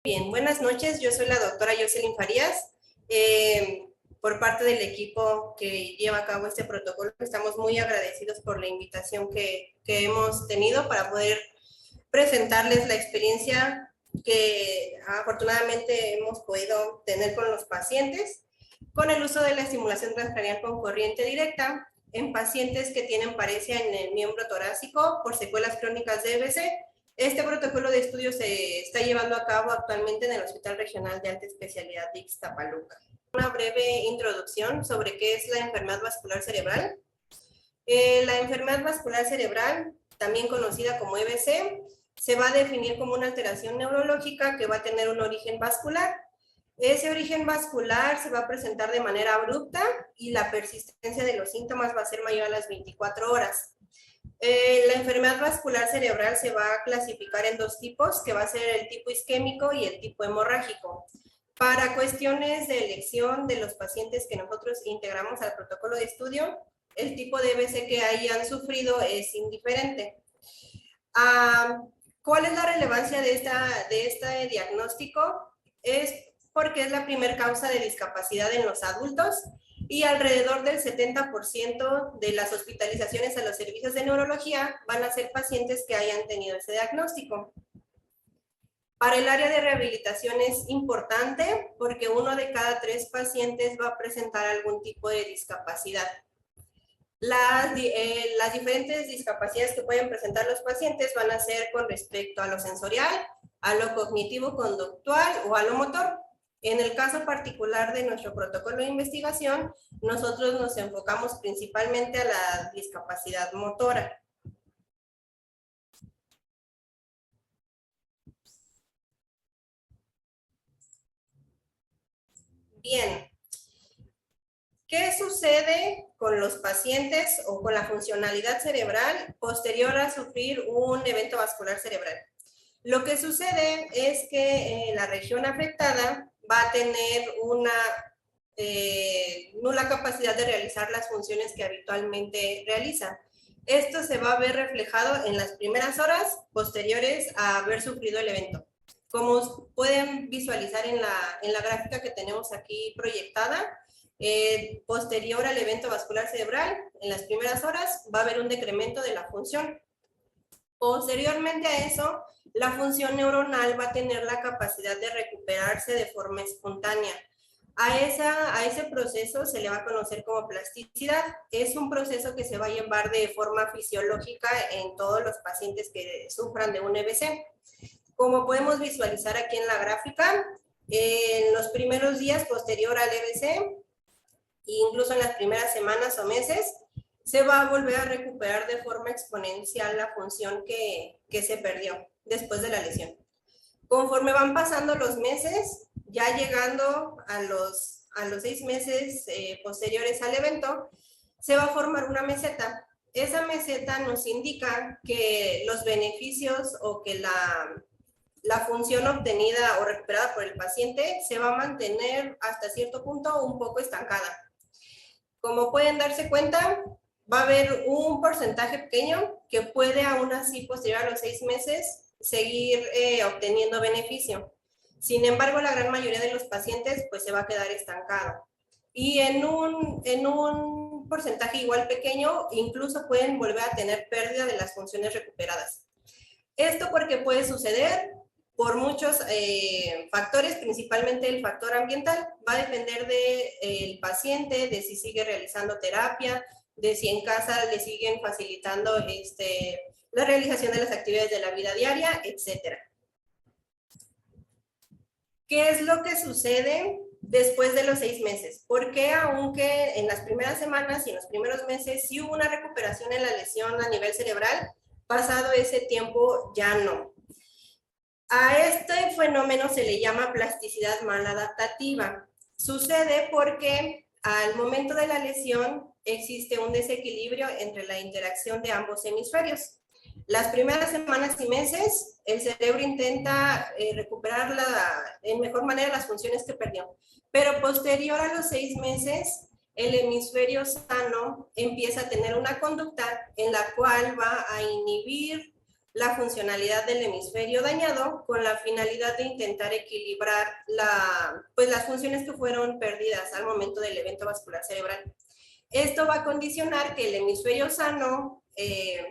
Bien, buenas noches. Yo soy la doctora Jocelyn Farías. Por parte del equipo que lleva a cabo este protocolo, estamos muy agradecidos por la invitación que hemos tenido para poder presentarles la experiencia que afortunadamente hemos podido tener con los pacientes con el uso de la estimulación transcranial con corriente directa en pacientes que tienen paresia en el miembro torácico por secuelas crónicas de EBC. Este protocolo de estudio se está llevando a cabo actualmente en el Hospital Regional de Alta Especialidad de Ixtapaluca. Una breve introducción sobre qué es la enfermedad vascular cerebral. La enfermedad vascular cerebral, también conocida como EBC, se va a definir como una alteración neurológica que va a tener un origen vascular. Ese origen vascular se va a presentar de manera abrupta y la persistencia de los síntomas va a ser mayor a las 24 horas. La enfermedad vascular cerebral se va a clasificar en dos tipos, que va a ser el tipo isquémico y el tipo hemorrágico. Para cuestiones de elección de los pacientes que nosotros integramos al protocolo de estudio, el tipo de EBC que hayan sufrido es indiferente. ¿Cuál es la relevancia de este diagnóstico? Es porque es la primera causa de discapacidad en los adultos y alrededor del 70% de las hospitalizaciones a los servicios de neurología van a ser pacientes que hayan tenido ese diagnóstico. Para el área de rehabilitación es importante porque 1 de cada 3 pacientes va a presentar algún tipo de discapacidad. Las diferentes discapacidades que pueden presentar los pacientes van a ser con respecto a lo sensorial, a lo cognitivo-conductual o a lo motor. En el caso particular de nuestro protocolo de investigación, nosotros nos enfocamos principalmente a la discapacidad motora. Bien, ¿qué sucede con los pacientes o con la funcionalidad cerebral posterior a sufrir un evento vascular cerebral? Lo que sucede es que la región afectada va a tener una nula capacidad de realizar las funciones que habitualmente realiza. Esto se va a ver reflejado en las primeras horas posteriores a haber sufrido el evento. Como pueden visualizar en la gráfica que tenemos aquí proyectada, posterior al evento vascular cerebral, en las primeras horas va a haber un decremento de la función. Posteriormente a eso, la función neuronal va a tener la capacidad de recuperarse de forma espontánea. A ese proceso se le va a conocer como plasticidad. Es un proceso que se va a llevar de forma fisiológica en todos los pacientes que sufran de un EBC. Como podemos visualizar aquí en la gráfica, en los primeros días posterior al EBC, incluso en las primeras semanas o meses, se va a volver a recuperar de forma exponencial la función que se perdió después de la lesión. Conforme van pasando los meses, ya llegando a los 6 meses posteriores al evento, se va a formar una meseta. Esa meseta nos indica que los beneficios o que la función obtenida o recuperada por el paciente se va a mantener hasta cierto punto un poco estancada. Como pueden darse cuenta, va a haber un porcentaje pequeño que puede aún así posterior a los 6 meses seguir obteniendo beneficio. Sin embargo, la gran mayoría de los pacientes pues se va a quedar estancado. Y en un porcentaje igual pequeño, incluso pueden volver a tener pérdida de las funciones recuperadas. Esto porque puede suceder por muchos factores, principalmente el factor ambiental. Va a depender del paciente, de si sigue realizando terapia, de si en casa le siguen facilitando la realización de las actividades de la vida diaria, etc. ¿Qué es lo que sucede después de los 6 meses? Porque aunque en las primeras semanas y en los primeros meses sí hubo una recuperación en la lesión a nivel cerebral, pasado ese tiempo ya no. A este fenómeno se le llama plasticidad maladaptativa. Sucede porque al momento de la lesión existe un desequilibrio entre la interacción de ambos hemisferios. Las primeras semanas y meses, el cerebro intenta recuperar en mejor manera las funciones que perdió. Pero posterior a los 6 meses, el hemisferio sano empieza a tener una conducta en la cual va a inhibir la funcionalidad del hemisferio dañado con la finalidad de intentar equilibrar las funciones que fueron perdidas al momento del evento vascular cerebral. Esto va a condicionar que el hemisferio sano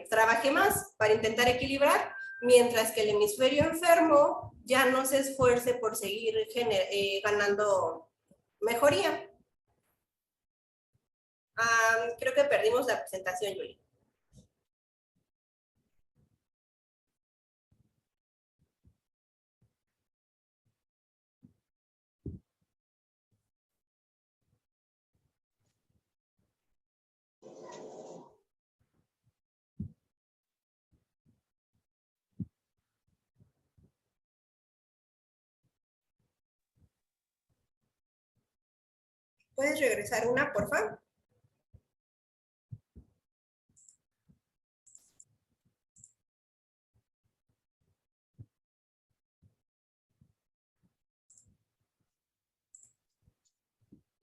trabaje más para intentar equilibrar, mientras que el hemisferio enfermo ya no se esfuerce por seguir ganando mejoría. Creo que perdimos la presentación, Yuli. ¿Puedes regresar una, por favor?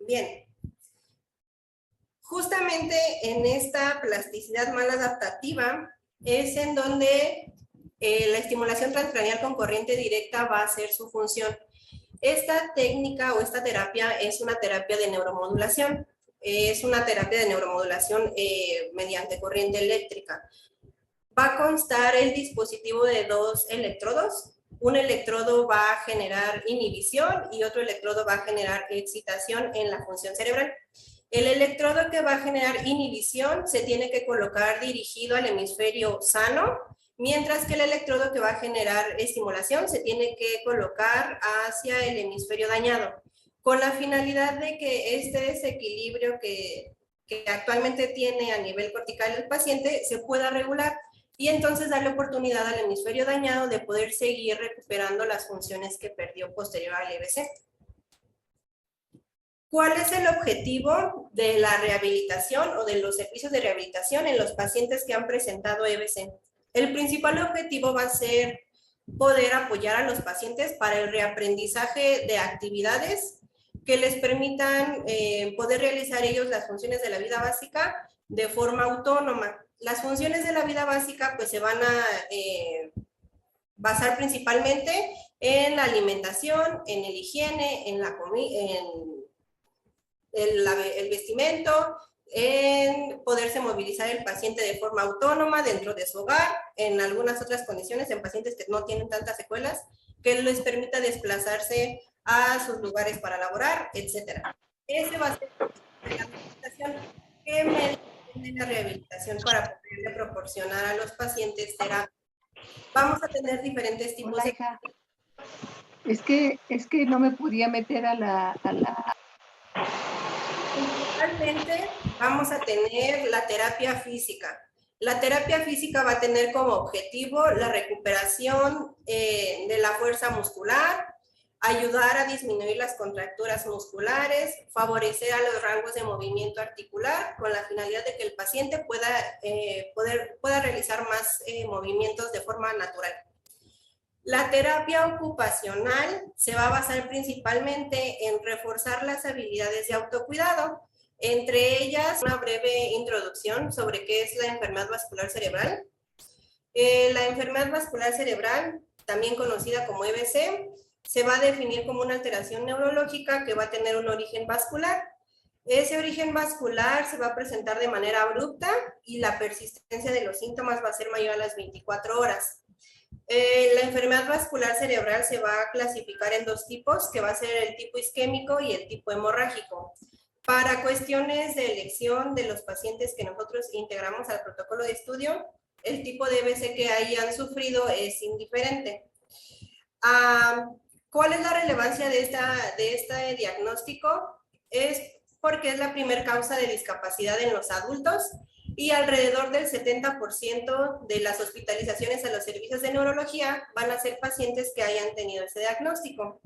Bien. Justamente en esta plasticidad maladaptativa es en donde la estimulación transcranial con corriente directa va a ser su función. Esta técnica o esta terapia es una terapia de neuromodulación. Es una terapia de neuromodulación mediante corriente eléctrica. Va a constar el dispositivo de 2 electrodos. Un electrodo va a generar inhibición y otro electrodo va a generar excitación en la función cerebral. El electrodo que va a generar inhibición se tiene que colocar dirigido al hemisferio sano, mientras que el electrodo que va a generar estimulación se tiene que colocar hacia el hemisferio dañado, con la finalidad de que este desequilibrio que actualmente tiene a nivel cortical el paciente se pueda regular y entonces darle oportunidad al hemisferio dañado de poder seguir recuperando las funciones que perdió posterior al EBC. ¿Cuál es el objetivo de la rehabilitación o de los servicios de rehabilitación en los pacientes que han presentado EBC? El principal objetivo va a ser poder apoyar a los pacientes para el reaprendizaje de actividades que les permitan poder realizar ellos las funciones de la vida básica de forma autónoma. Las funciones de la vida básica pues se van a basar principalmente en la alimentación, en el higiene, en la comida, el vestimento, en poderse movilizar el paciente de forma autónoma dentro de su hogar, en algunas otras condiciones, en pacientes que no tienen tantas secuelas, que les permita desplazarse a sus lugares para laborar, etc. Ese va a ser la rehabilitación. ¿Qué medios tiene la rehabilitación para poderle proporcionar a los pacientes terapia? Vamos a tener diferentes tipos de... Es que no me podía meter a la... Principalmente vamos a tener la terapia física. La terapia física va a tener como objetivo la recuperación de la fuerza muscular, ayudar a disminuir las contracturas musculares, favorecer a los rangos de movimiento articular con la finalidad de que el paciente pueda realizar más movimientos de forma natural. La terapia ocupacional se va a basar principalmente en reforzar las habilidades de autocuidado, entre ellas una breve introducción sobre qué es la enfermedad vascular cerebral. La enfermedad vascular cerebral, también conocida como EBC, se va a definir como una alteración neurológica que va a tener un origen vascular. Ese origen vascular se va a presentar de manera abrupta y la persistencia de los síntomas va a ser mayor a las 24 horas. La enfermedad vascular cerebral se va a clasificar en 2 tipos, que va a ser el tipo isquémico y el tipo hemorrágico. Para cuestiones de elección de los pacientes que nosotros integramos al protocolo de estudio, el tipo de EBC que hayan sufrido es indiferente. ¿Cuál es la relevancia de este diagnóstico? Es porque es la primera causa de discapacidad en los adultos y alrededor del 70% de las hospitalizaciones a los servicios de neurología van a ser pacientes que hayan tenido ese diagnóstico.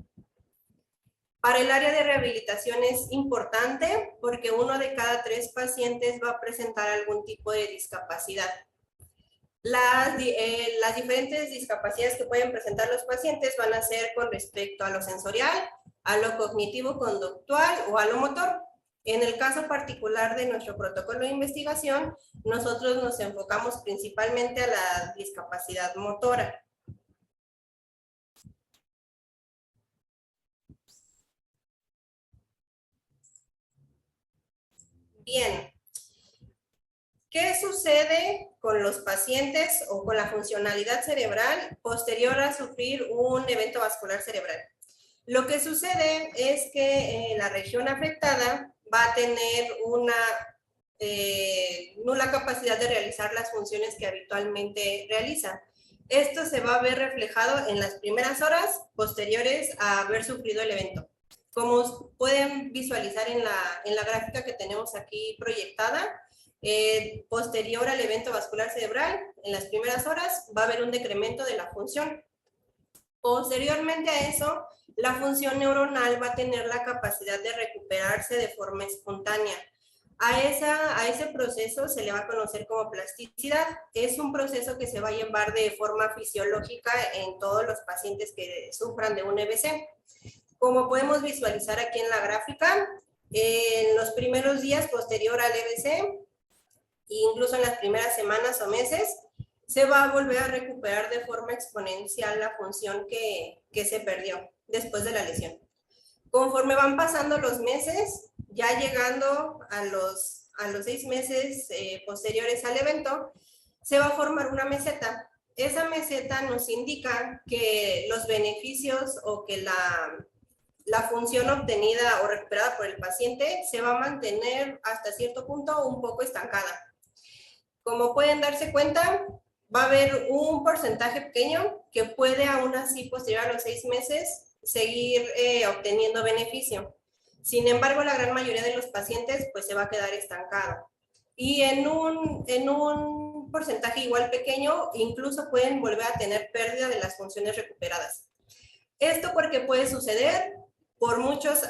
Para el área de rehabilitación es importante porque 1 de cada 3 pacientes va a presentar algún tipo de discapacidad. Las diferentes discapacidades que pueden presentar los pacientes van a ser con respecto a lo sensorial, a lo cognitivo-conductual o a lo motor. En el caso particular de nuestro protocolo de investigación, nosotros nos enfocamos principalmente a la discapacidad motora. Bien, ¿qué sucede con los pacientes o con la funcionalidad cerebral posterior a sufrir un evento vascular cerebral? Lo que sucede es que la región afectada va a tener una nula capacidad de realizar las funciones que habitualmente realiza. Esto se va a ver reflejado en las primeras horas posteriores a haber sufrido el evento. Como pueden visualizar en la gráfica que tenemos aquí proyectada, posterior al evento vascular cerebral, en las primeras horas va a haber un decremento de la función. Posteriormente a eso, la función neuronal va a tener la capacidad de recuperarse de forma espontánea. A ese proceso se le va a conocer como plasticidad. Es un proceso que se va a llevar de forma fisiológica en todos los pacientes que sufran de un EBC. Como podemos visualizar aquí en la gráfica, en los primeros días posterior al EBC, incluso en las primeras semanas o meses, se va a volver a recuperar de forma exponencial la función que se perdió después de la lesión. Conforme van pasando los meses, ya llegando a los 6 meses posteriores al evento, se va a formar una meseta. Esa meseta nos indica que los beneficios o que la función obtenida o recuperada por el paciente se va a mantener hasta cierto punto un poco estancada. Como pueden darse cuenta, va a haber un porcentaje pequeño que puede aún así posterior a los 6 meses seguir obteniendo beneficio. Sin embargo, la gran mayoría de los pacientes pues se va a quedar estancado. Y en un porcentaje igual pequeño, incluso pueden volver a tener pérdida de las funciones recuperadas. Esto porque puede suceder por muchos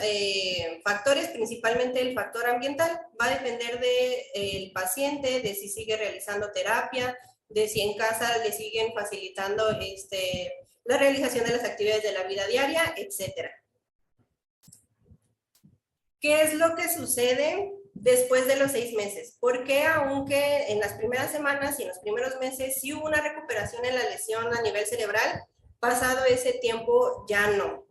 factores, principalmente el factor ambiental. Va a depender del paciente, de si sigue realizando terapia, de si en casa le siguen facilitando la realización de las actividades de la vida diaria, etc. ¿Qué es lo que sucede después de los 6 meses? Porque aunque en las primeras semanas y en los primeros meses sí hubo una recuperación en la lesión a nivel cerebral, pasado ese tiempo ya no.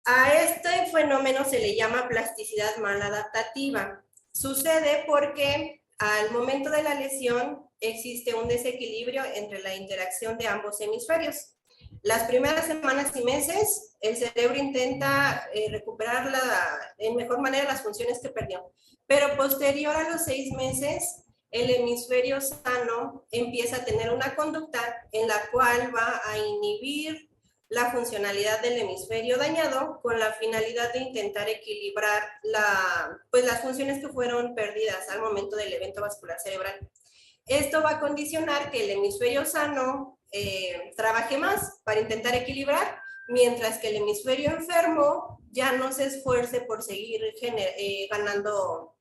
A este fenómeno se le llama plasticidad maladaptativa. Sucede porque al momento de la lesión existe un desequilibrio entre la interacción de ambos hemisferios. Las primeras semanas y meses, el cerebro intenta recuperar en mejor manera las funciones que perdió. Pero posterior a los 6 meses, el hemisferio sano empieza a tener una conducta en la cual va a inhibir la funcionalidad del hemisferio dañado con la finalidad de intentar equilibrar las funciones que fueron perdidas al momento del evento vascular cerebral. Esto va a condicionar que el hemisferio sano trabaje más para intentar equilibrar, mientras que el hemisferio enfermo ya no se esfuerce por seguir ganando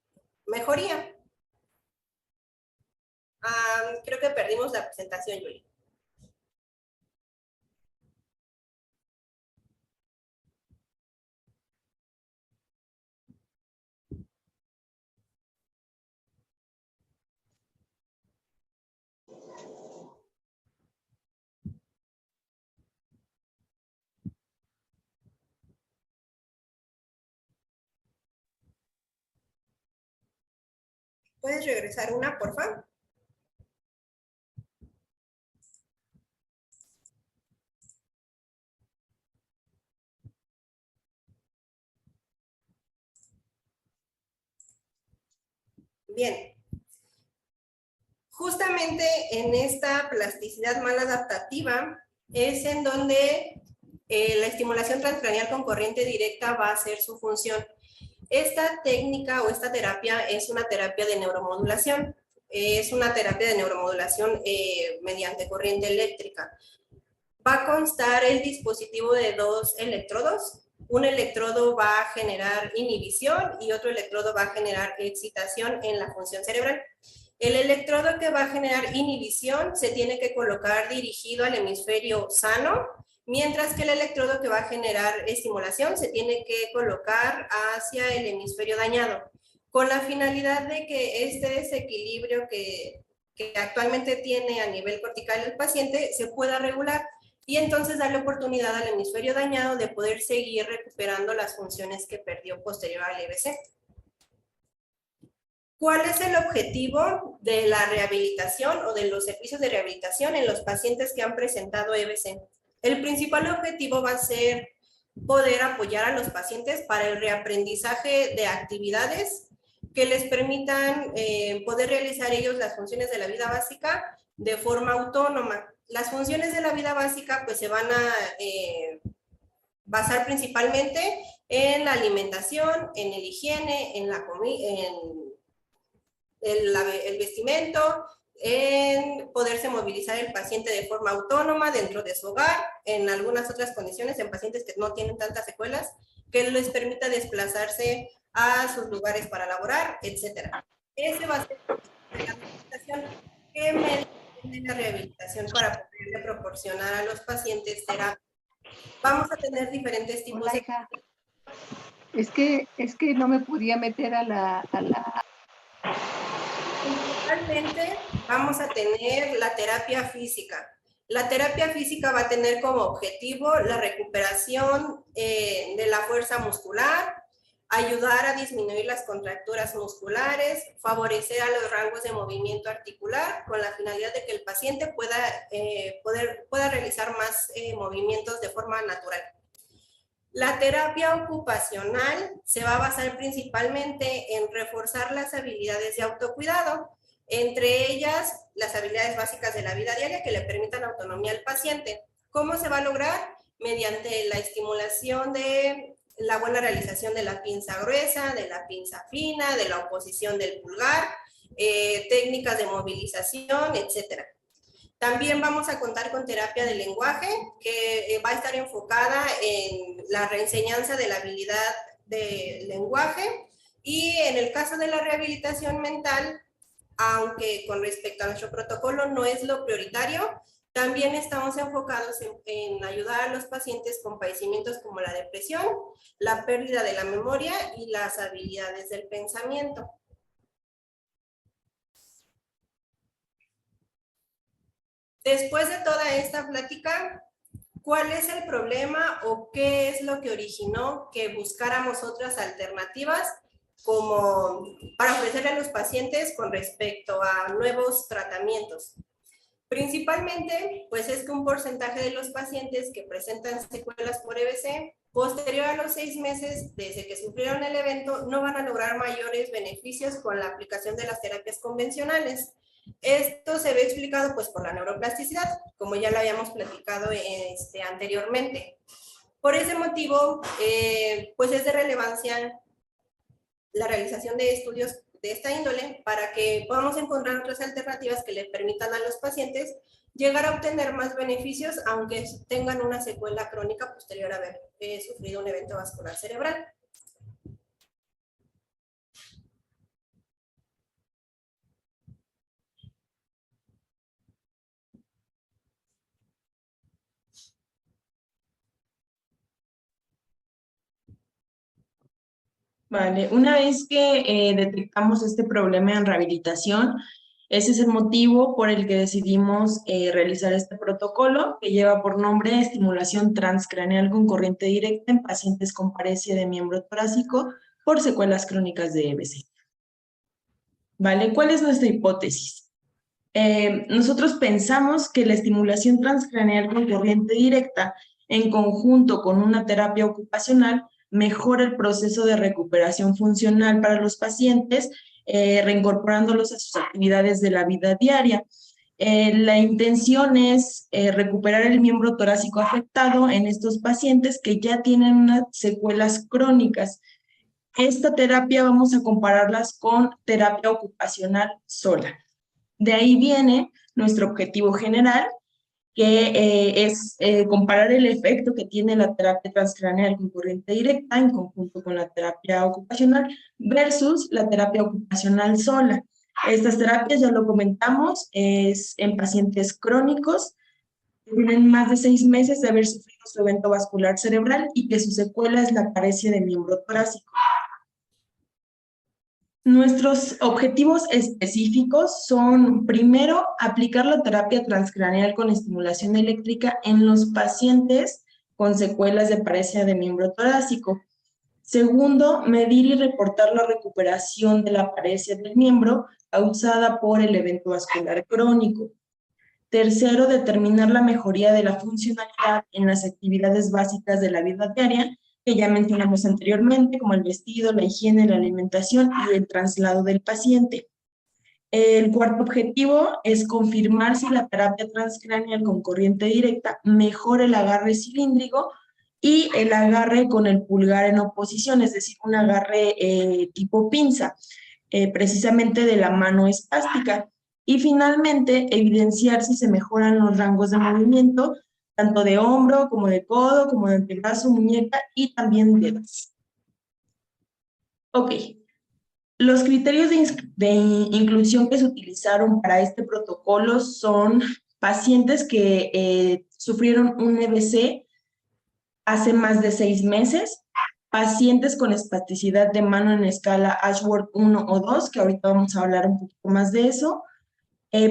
mejoría. Creo que perdimos la presentación, Yuli. ¿Puedes regresar una, por favor? Bien. Justamente en esta plasticidad maladaptativa es en donde la estimulación transcranial con corriente directa va a hacer su función. Esta técnica o esta terapia es una terapia de neuromodulación. Es una terapia de neuromodulación mediante corriente eléctrica. Va a constar el dispositivo de 2 electrodos. Un electrodo va a generar inhibición y otro electrodo va a generar excitación en la función cerebral. El electrodo que va a generar inhibición se tiene que colocar dirigido al hemisferio sano mientras que el electrodo que va a generar estimulación se tiene que colocar hacia el hemisferio dañado, con la finalidad de que este desequilibrio que actualmente tiene a nivel cortical el paciente se pueda regular y entonces darle oportunidad al hemisferio dañado de poder seguir recuperando las funciones que perdió posterior al EBC. ¿Cuál es el objetivo de la rehabilitación o de los servicios de rehabilitación en los pacientes que han presentado EBC? El principal objetivo va a ser poder apoyar a los pacientes para el reaprendizaje de actividades que les permitan poder realizar ellos las funciones de la vida básica de forma autónoma. Las funciones de la vida básica pues se van a basar principalmente en la alimentación, en el higiene, en la comida, en el vestimento, en poderse movilizar el paciente de forma autónoma dentro de su hogar, en algunas otras condiciones, en pacientes que no tienen tantas secuelas, que les permita desplazarse a sus lugares para laborar, etc. Ese va a ser la rehabilitación. ¿Qué medios tiene la rehabilitación para poderle proporcionar a los pacientes terapia? Vamos a tener diferentes tipos de... Es que no me podía meter a la... Principalmente vamos a tener la terapia física. La terapia física va a tener como objetivo la recuperación de la fuerza muscular, ayudar a disminuir las contracturas musculares, favorecer a los rangos de movimiento articular con la finalidad de que el paciente pueda realizar más movimientos de forma natural. La terapia ocupacional se va a basar principalmente en reforzar las habilidades de autocuidado, entre ellas las habilidades básicas de la vida diaria que le permitan autonomía al paciente. ¿Cómo se va a lograr? Mediante la estimulación de la buena realización de la pinza gruesa, de la pinza fina, de la oposición del pulgar, técnicas de movilización, etc. También vamos a contar con terapia de lenguaje, que va a estar enfocada en la reenseñanza de la habilidad de lenguaje. Y en el caso de la rehabilitación mental, aunque con respecto a nuestro protocolo no es lo prioritario, también estamos enfocados en ayudar a los pacientes con padecimientos como la depresión, la pérdida de la memoria y las habilidades del pensamiento. Después de toda esta plática, ¿cuál es el problema o qué es lo que originó que buscáramos otras alternativas como para ofrecerle a los pacientes con respecto a nuevos tratamientos? Principalmente, pues es que un porcentaje de los pacientes que presentan secuelas por EBC, posterior a los 6 meses desde que sufrieron el evento, no van a lograr mayores beneficios con la aplicación de las terapias convencionales. Esto se ve explicado pues por la neuroplasticidad, como ya lo habíamos platicado anteriormente. Por ese motivo, pues es de relevancia la realización de estudios de esta índole para que podamos encontrar otras alternativas que le permitan a los pacientes llegar a obtener más beneficios aunque tengan una secuela crónica posterior a haber sufrido un evento vascular cerebral. Vale, una vez que detectamos este problema en rehabilitación, ese es el motivo por el que decidimos realizar este protocolo que lleva por nombre estimulación transcraneal con corriente directa en pacientes con paresia de miembro torácico por secuelas crónicas de EBC. Vale, ¿cuál es nuestra hipótesis? Nosotros pensamos que la estimulación transcraneal con corriente directa en conjunto con una terapia ocupacional mejora el proceso de recuperación funcional para los pacientes, reincorporándolos a sus actividades de la vida diaria. La intención es recuperar el miembro torácico afectado en estos pacientes que ya tienen unas secuelas crónicas. Esta terapia vamos a compararlas con terapia ocupacional sola. De ahí viene nuestro objetivo general, que es comparar el efecto que tiene la terapia transcraneal con corriente directa en conjunto con la terapia ocupacional versus la terapia ocupacional sola. Estas terapias, ya lo comentamos, es en pacientes crónicos que tienen más de 6 meses de haber sufrido su evento vascular cerebral y que su secuela es la paresia de miembro torácico. Nuestros objetivos específicos son, primero, aplicar la terapia transcraneal con estimulación eléctrica en los pacientes con secuelas de paresia de miembro torácico. Segundo, medir y reportar la recuperación de la paresia del miembro causada por el evento vascular crónico. Tercero, determinar la mejoría de la funcionalidad en las actividades básicas de la vida diaria, que ya mencionamos anteriormente, como el vestido, la higiene, la alimentación y el traslado del paciente. El cuarto objetivo es confirmar si la terapia transcraneal con corriente directa mejora el agarre cilíndrico y el agarre con el pulgar en oposición, es decir, un agarre tipo pinza, precisamente de la mano espástica. Y finalmente, evidenciar si se mejoran los rangos de movimiento, tanto de hombro, como de codo, como de antebrazo, muñeca y también dedos. Ok. Los criterios de inclusión que se utilizaron para este protocolo son pacientes que sufrieron un EBC hace más de 6 meses, pacientes con espasticidad de mano en escala Ashworth 1 o 2, que ahorita vamos a hablar un poquito más de eso,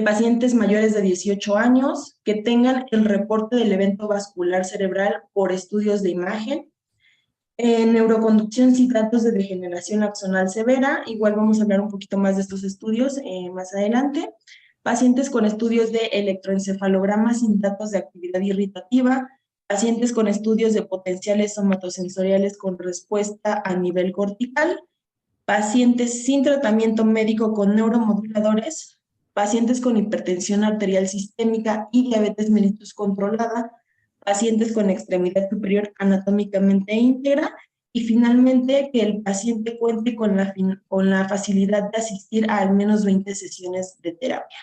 pacientes mayores de 18 años que tengan el reporte del evento vascular cerebral por estudios de imagen, neuroconducción sin datos de degeneración axonal severa, igual vamos a hablar un poquito más de estos estudios más adelante, pacientes con estudios de electroencefalograma sin datos de actividad irritativa, pacientes con estudios de potenciales somatosensoriales con respuesta a nivel cortical, pacientes sin tratamiento médico con neuromoduladores, pacientes con hipertensión arterial sistémica y diabetes mellitus controlada, pacientes con extremidad superior anatómicamente íntegra y finalmente que el paciente cuente con la facilidad de asistir a al menos 20 sesiones de terapia.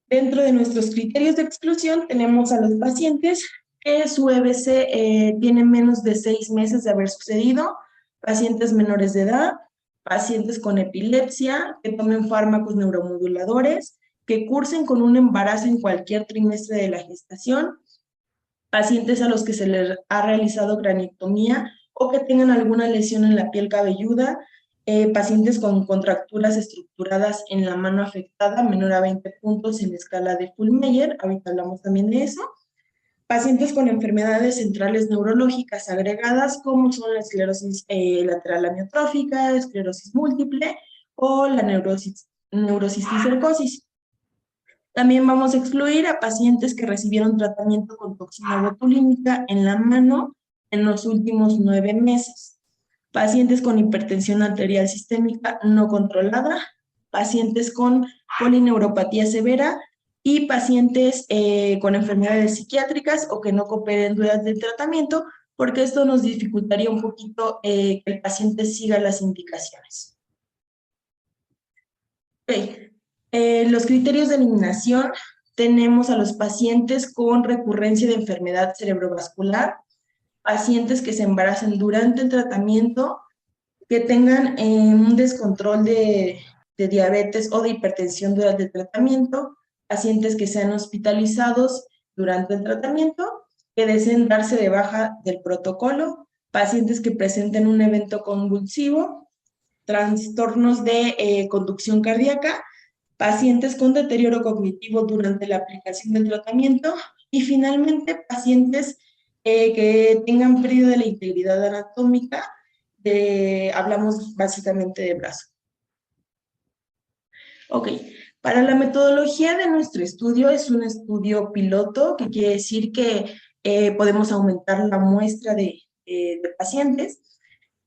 Dentro de nuestros criterios de exclusión tenemos a los pacientes que su EBC tiene menos de 6 meses de haber sucedido, pacientes menores de edad, pacientes con epilepsia, que tomen fármacos neuromoduladores, que cursen con un embarazo en cualquier trimestre de la gestación, pacientes a los que se les ha realizado craniectomía o que tengan alguna lesión en la piel cabelluda, pacientes con contracturas estructuradas en la mano afectada, menor a 20 puntos en la escala de Fullmeyer, ahorita hablamos también de eso, pacientes con enfermedades centrales neurológicas agregadas, como son la esclerosis lateral amiotrófica, esclerosis múltiple o la neurocisticercosis. También vamos a excluir a pacientes que recibieron tratamiento con toxina botulínica en la mano en los últimos 9 meses. Pacientes con hipertensión arterial sistémica no controlada, pacientes con polineuropatía severa y pacientes con enfermedades psiquiátricas o que no cooperen durante el tratamiento, porque esto nos dificultaría un poquito que el paciente siga las indicaciones. Okay. Los criterios de eliminación, tenemos a los pacientes con recurrencia de enfermedad cerebrovascular, pacientes que se embaracen durante el tratamiento, que tengan un descontrol de diabetes o de hipertensión durante el tratamiento, pacientes que sean hospitalizados durante el tratamiento, que deseen darse de baja del protocolo, pacientes que presenten un evento convulsivo, trastornos de conducción cardíaca, pacientes con deterioro cognitivo durante la aplicación del tratamiento y finalmente pacientes que tengan pérdida de la integridad anatómica, hablamos básicamente de brazo. Ok, para la metodología de nuestro estudio es un estudio piloto, que quiere decir que podemos aumentar la muestra de pacientes.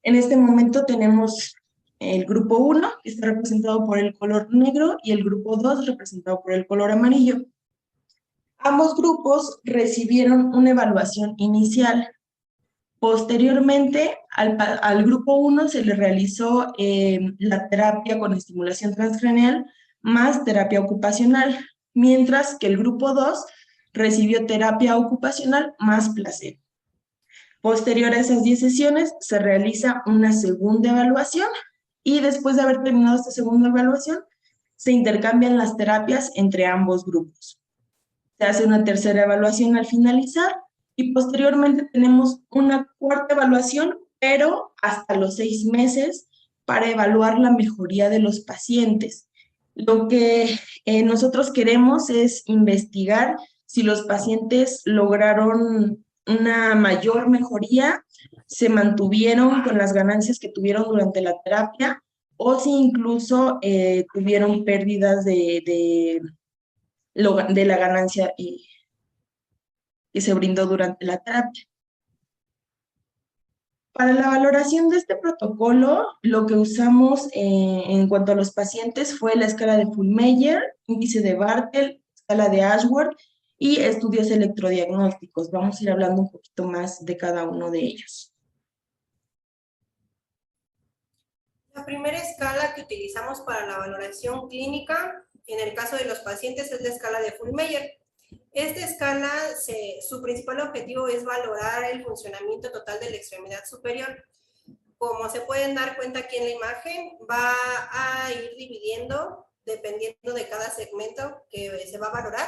En este momento tenemos el grupo 1, que está representado por el color negro, y el grupo 2, representado por el color amarillo. Ambos grupos recibieron una evaluación inicial. Posteriormente, al grupo 1 se le realizó la terapia con estimulación transcraneal más terapia ocupacional, mientras que el grupo 2 recibió terapia ocupacional más placebo. Posterior a esas 10 sesiones, se realiza una segunda evaluación y después de haber terminado esta segunda evaluación, se intercambian las terapias entre ambos grupos. se hace una tercera evaluación al finalizar y posteriormente tenemos una cuarta evaluación, pero hasta los 6 meses para evaluar la mejoría de los pacientes. Lo que nosotros queremos es investigar si los pacientes lograron una mayor mejoría, se mantuvieron con las ganancias que tuvieron durante la terapia o si incluso tuvieron pérdidas de la ganancia que se brindó durante la terapia. Para la valoración de este protocolo, lo que usamos en cuanto a los pacientes fue la escala de Fullmeyer, índice de Bartel, escala de Ashworth y estudios electrodiagnósticos. Vamos a ir hablando un poquito más de cada uno de ellos. La primera escala que utilizamos para la valoración clínica, en el caso de los pacientes, es la escala de Fullmeyer. Esta escala, su principal objetivo es valorar el funcionamiento total de la extremidad superior. Como se pueden dar cuenta aquí en la imagen, va a ir dividiendo dependiendo de cada segmento que se va a valorar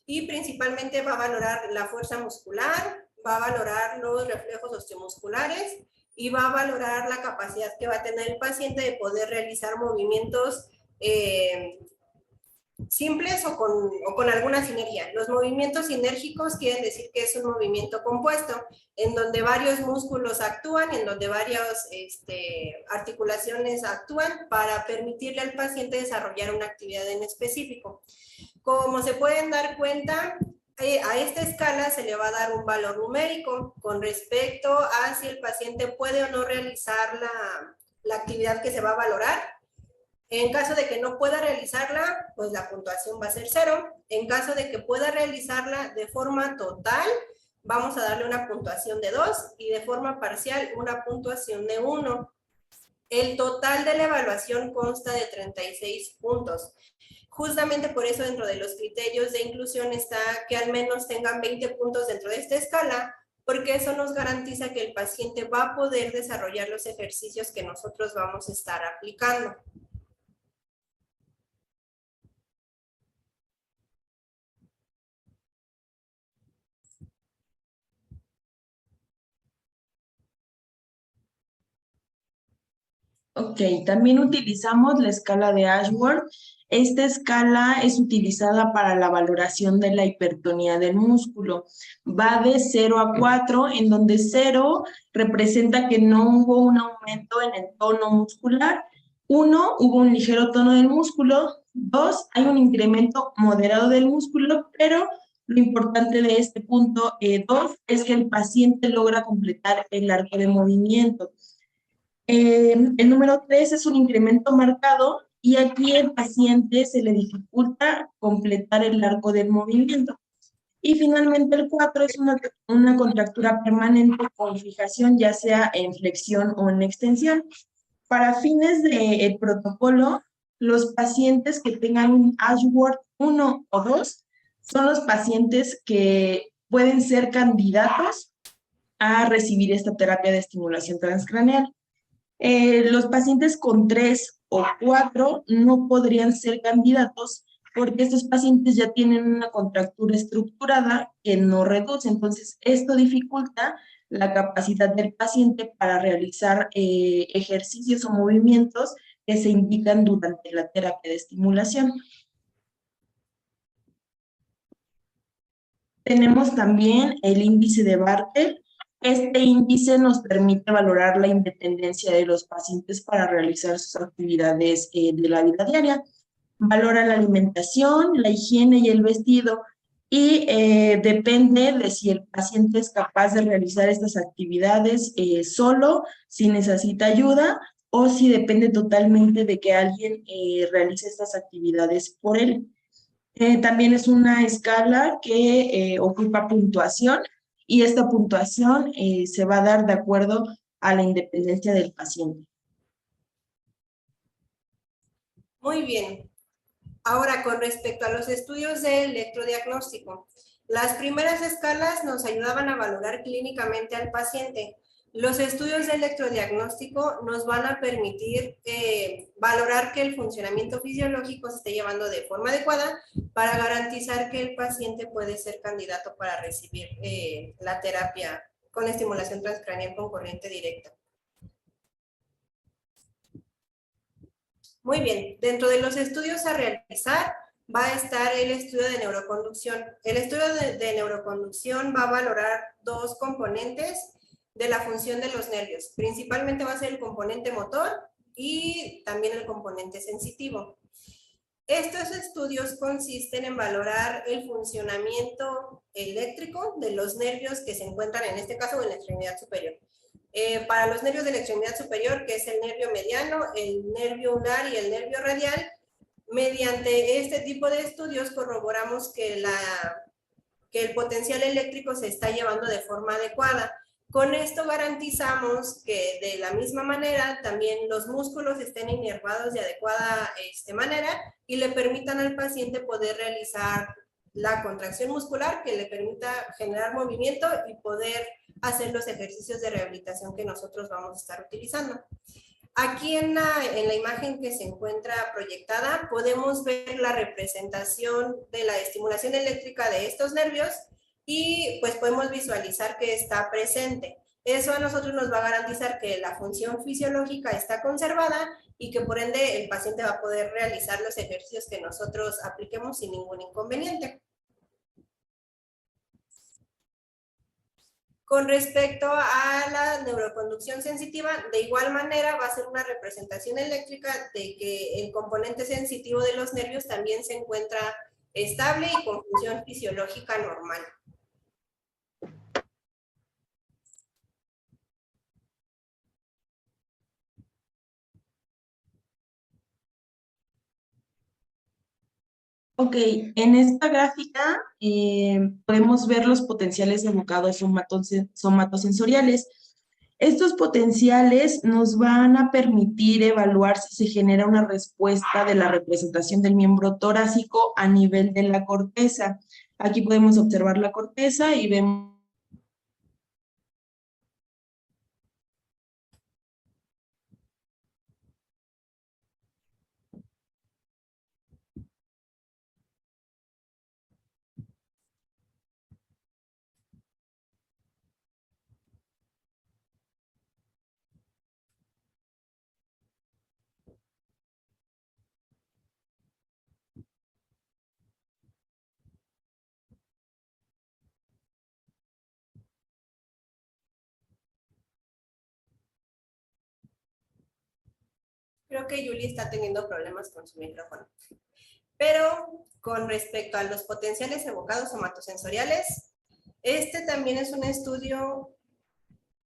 y principalmente va a valorar la fuerza muscular, va a valorar los reflejos osteomusculares y va a valorar la capacidad que va a tener el paciente de poder realizar movimientos simples o con alguna sinergia. Los movimientos sinérgicos quieren decir que es un movimiento compuesto, en donde varios músculos actúan, en donde varias articulaciones actúan para permitirle al paciente desarrollar una actividad en específico. Como se pueden dar cuenta, a esta escala se le va a dar un valor numérico con respecto a si el paciente puede o no realizar la actividad que se va a valorar. En caso de que no pueda realizarla, pues la puntuación va a ser 0. En caso de que pueda realizarla de forma total, vamos a darle una puntuación de 2 y de forma parcial una puntuación de 1. El total de la evaluación consta de 36 puntos. Justamente por eso dentro de los criterios de inclusión está que al menos tengan 20 puntos dentro de esta escala, porque eso nos garantiza que el paciente va a poder desarrollar los ejercicios que nosotros vamos a estar aplicando. Ok, también utilizamos la escala de Ashworth. Esta escala es utilizada para la valoración de la hipertonía del músculo. Va de 0 a 4, en donde 0 representa que no hubo un aumento en el tono muscular. 1, hubo un ligero tono del músculo. 2, hay un incremento moderado del músculo, pero lo importante de este punto 2 es que el paciente logra completar el arco de movimiento. El número 3 es un incremento marcado y aquí al paciente se le dificulta completar el arco del movimiento. Y finalmente el 4 es una contractura permanente con fijación, ya sea en flexión o en extensión. Para fines del protocolo, los pacientes que tengan un Ashworth 1 o 2 son los pacientes que pueden ser candidatos a recibir esta terapia de estimulación transcraneal. Los pacientes con 3 o 4 no podrían ser candidatos porque estos pacientes ya tienen una contractura estructurada que no reduce. Entonces, esto dificulta la capacidad del paciente para realizar ejercicios o movimientos que se indican durante la terapia de estimulación. Tenemos también el índice de Bartel. Este índice nos permite valorar la independencia de los pacientes para realizar sus actividades de la vida diaria. Valora la alimentación, la higiene y el vestido y depende de si el paciente es capaz de realizar estas actividades solo, si necesita ayuda o si depende totalmente de que alguien realice estas actividades por él. También es una escala que ocupa puntuación y esta puntuación se va a dar de acuerdo a la independencia del paciente. Muy bien. Ahora, con respecto a los estudios de electrodiagnóstico, las primeras escalas nos ayudaban a valorar clínicamente al paciente. Los estudios de electrodiagnóstico nos van a permitir valorar que el funcionamiento fisiológico se esté llevando de forma adecuada para garantizar que el paciente puede ser candidato para recibir la terapia con estimulación transcraneal con corriente directa. Muy bien, dentro de los estudios a realizar va a estar el estudio de neuroconducción. El estudio de neuroconducción va a valorar dos componentes de la función de los nervios. Principalmente va a ser el componente motor y también el componente sensitivo. Estos estudios consisten en valorar el funcionamiento eléctrico de los nervios que se encuentran en este caso en la extremidad superior. Para los nervios de la extremidad superior, que es el nervio mediano, el nervio unar y el nervio radial, mediante este tipo de estudios corroboramos que el potencial eléctrico se está llevando de forma adecuada. Con esto garantizamos que de la misma manera también los músculos estén inervados de adecuada manera y le permitan al paciente poder realizar la contracción muscular que le permita generar movimiento y poder hacer los ejercicios de rehabilitación que nosotros vamos a estar utilizando. Aquí en la imagen que se encuentra proyectada podemos ver la representación de la estimulación eléctrica de estos nervios y pues podemos visualizar que está presente. Eso a nosotros nos va a garantizar que la función fisiológica está conservada y que por ende el paciente va a poder realizar los ejercicios que nosotros apliquemos sin ningún inconveniente. Con respecto a la neuroconducción sensitiva, de igual manera va a ser una representación eléctrica de que el componente sensitivo de los nervios también se encuentra estable y con función fisiológica normal. Ok, en esta gráfica podemos ver los potenciales evocados somatosensoriales. Estos potenciales nos van a permitir evaluar si se genera una respuesta de la representación del miembro torácico a nivel de la corteza. Aquí podemos observar la corteza y vemos Creo que Julie está teniendo problemas con su micrófono. Pero con respecto a los potenciales evocados somatosensoriales, este también es un estudio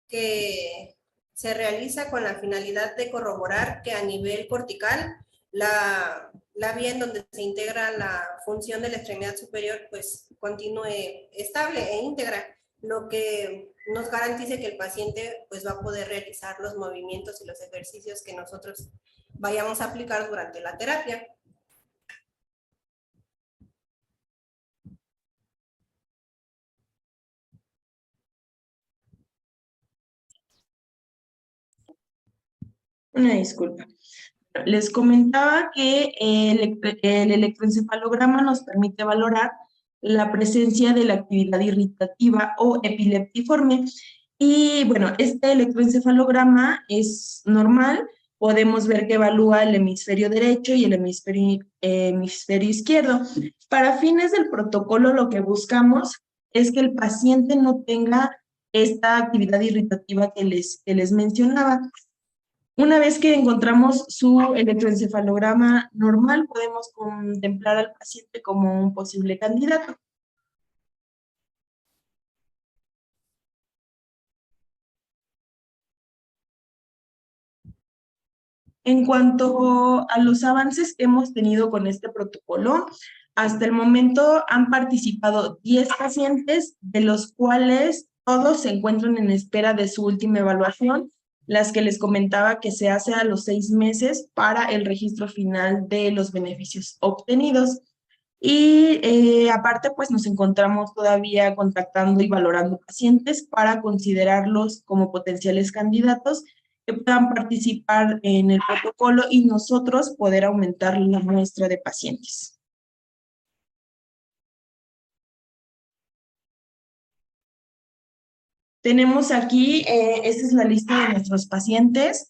que se realiza con la finalidad de corroborar que a nivel cortical la vía en donde se integra la función de la extremidad superior pues continúe estable e íntegra, lo que nos garantice que el paciente pues va a poder realizar los movimientos y los ejercicios que nosotros vayamos a aplicar durante la terapia. Una disculpa. Les comentaba que el electroencefalograma nos permite valorar la presencia de la actividad irritativa o epileptiforme. Y bueno, este electroencefalograma es normal. Podemos ver que evalúa el hemisferio derecho y el hemisferio izquierdo. Para fines del protocolo, lo que buscamos es que el paciente no tenga esta actividad irritativa que les mencionaba. Una vez que encontramos su electroencefalograma normal, podemos contemplar al paciente como un posible candidato. En cuanto a los avances que hemos tenido con este protocolo, hasta el momento han participado 10 pacientes, de los cuales todos se encuentran en espera de su última evaluación, las que les comentaba que se hace a los 6 meses para el registro final de los beneficios obtenidos. Y aparte, pues nos encontramos todavía contactando y valorando pacientes para considerarlos como potenciales candidatos que puedan participar en el protocolo y nosotros poder aumentar la muestra de pacientes. Tenemos aquí, esta es la lista de nuestros pacientes.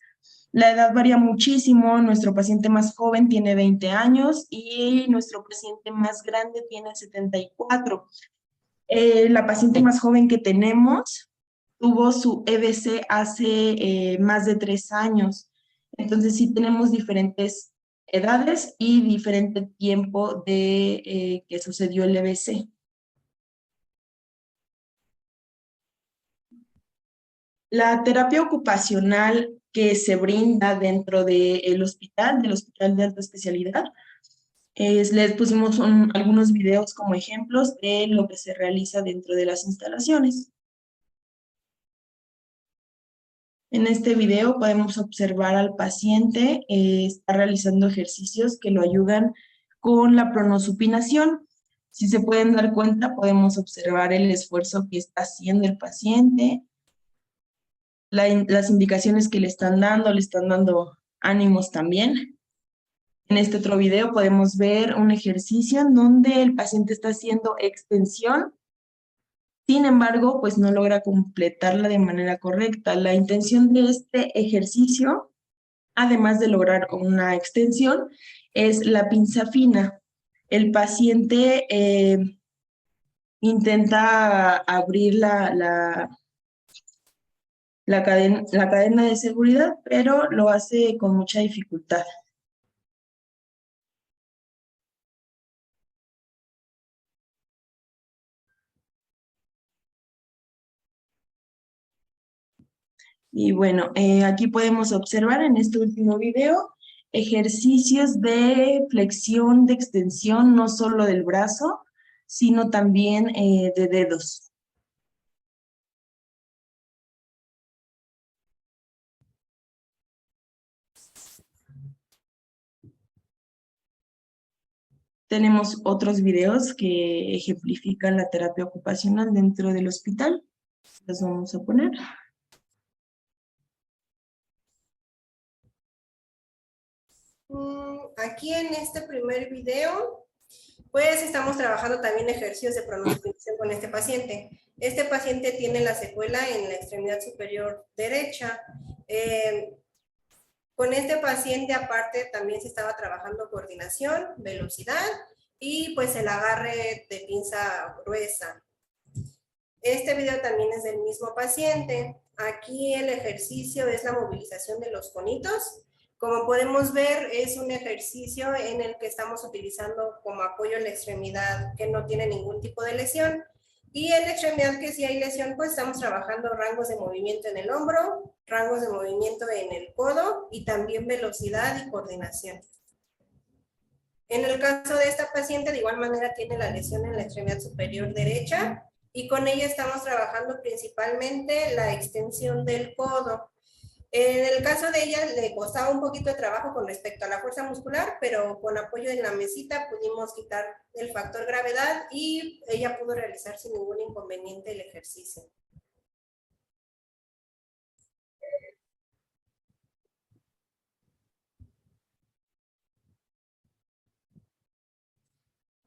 La edad varía muchísimo. Nuestro paciente más joven tiene 20 años y nuestro paciente más grande tiene 74. La paciente más joven que tenemos tuvo su EBC hace más de 3 años. Entonces sí tenemos diferentes edades y diferente tiempo de que sucedió el EBC. La terapia ocupacional que se brinda dentro del hospital de alta especialidad, les pusimos algunos videos como ejemplos de lo que se realiza dentro de las instalaciones. En este video podemos observar al paciente, está realizando ejercicios que lo ayudan con la pronosupinación. Si se pueden dar cuenta, podemos observar el esfuerzo que está haciendo el paciente, las indicaciones que le están dando ánimos también. En este otro video podemos ver un ejercicio en donde el paciente está haciendo extensión. Sin embargo, pues no logra completarla de manera correcta. La intención de este ejercicio, además de lograr una extensión, es la pinza fina. El paciente intenta abrir la cadena de seguridad, pero lo hace con mucha dificultad. Y bueno, aquí podemos observar en este último video ejercicios de flexión, de extensión, no solo del brazo, sino también de dedos. Tenemos otros videos que ejemplifican la terapia ocupacional dentro del hospital. Los vamos a poner. Aquí en este primer video, pues estamos trabajando también ejercicios de pronosticción con este paciente. Este paciente tiene la secuela en la extremidad superior derecha. Con este paciente aparte también se estaba trabajando coordinación, velocidad y pues el agarre de pinza gruesa. Este video también es del mismo paciente. Aquí el ejercicio es la movilización de los conitos. Como podemos ver, es un ejercicio en el que estamos utilizando como apoyo la extremidad que no tiene ningún tipo de lesión. Y en la extremidad que sí hay lesión, pues estamos trabajando rangos de movimiento en el hombro, rangos de movimiento en el codo y también velocidad y coordinación. En el caso de esta paciente, de igual manera tiene la lesión en la extremidad superior derecha y con ella estamos trabajando principalmente la extensión del codo. En el caso de ella le costaba un poquito de trabajo con respecto a la fuerza muscular, pero con apoyo de la mesita pudimos quitar el factor gravedad y ella pudo realizar sin ningún inconveniente el ejercicio.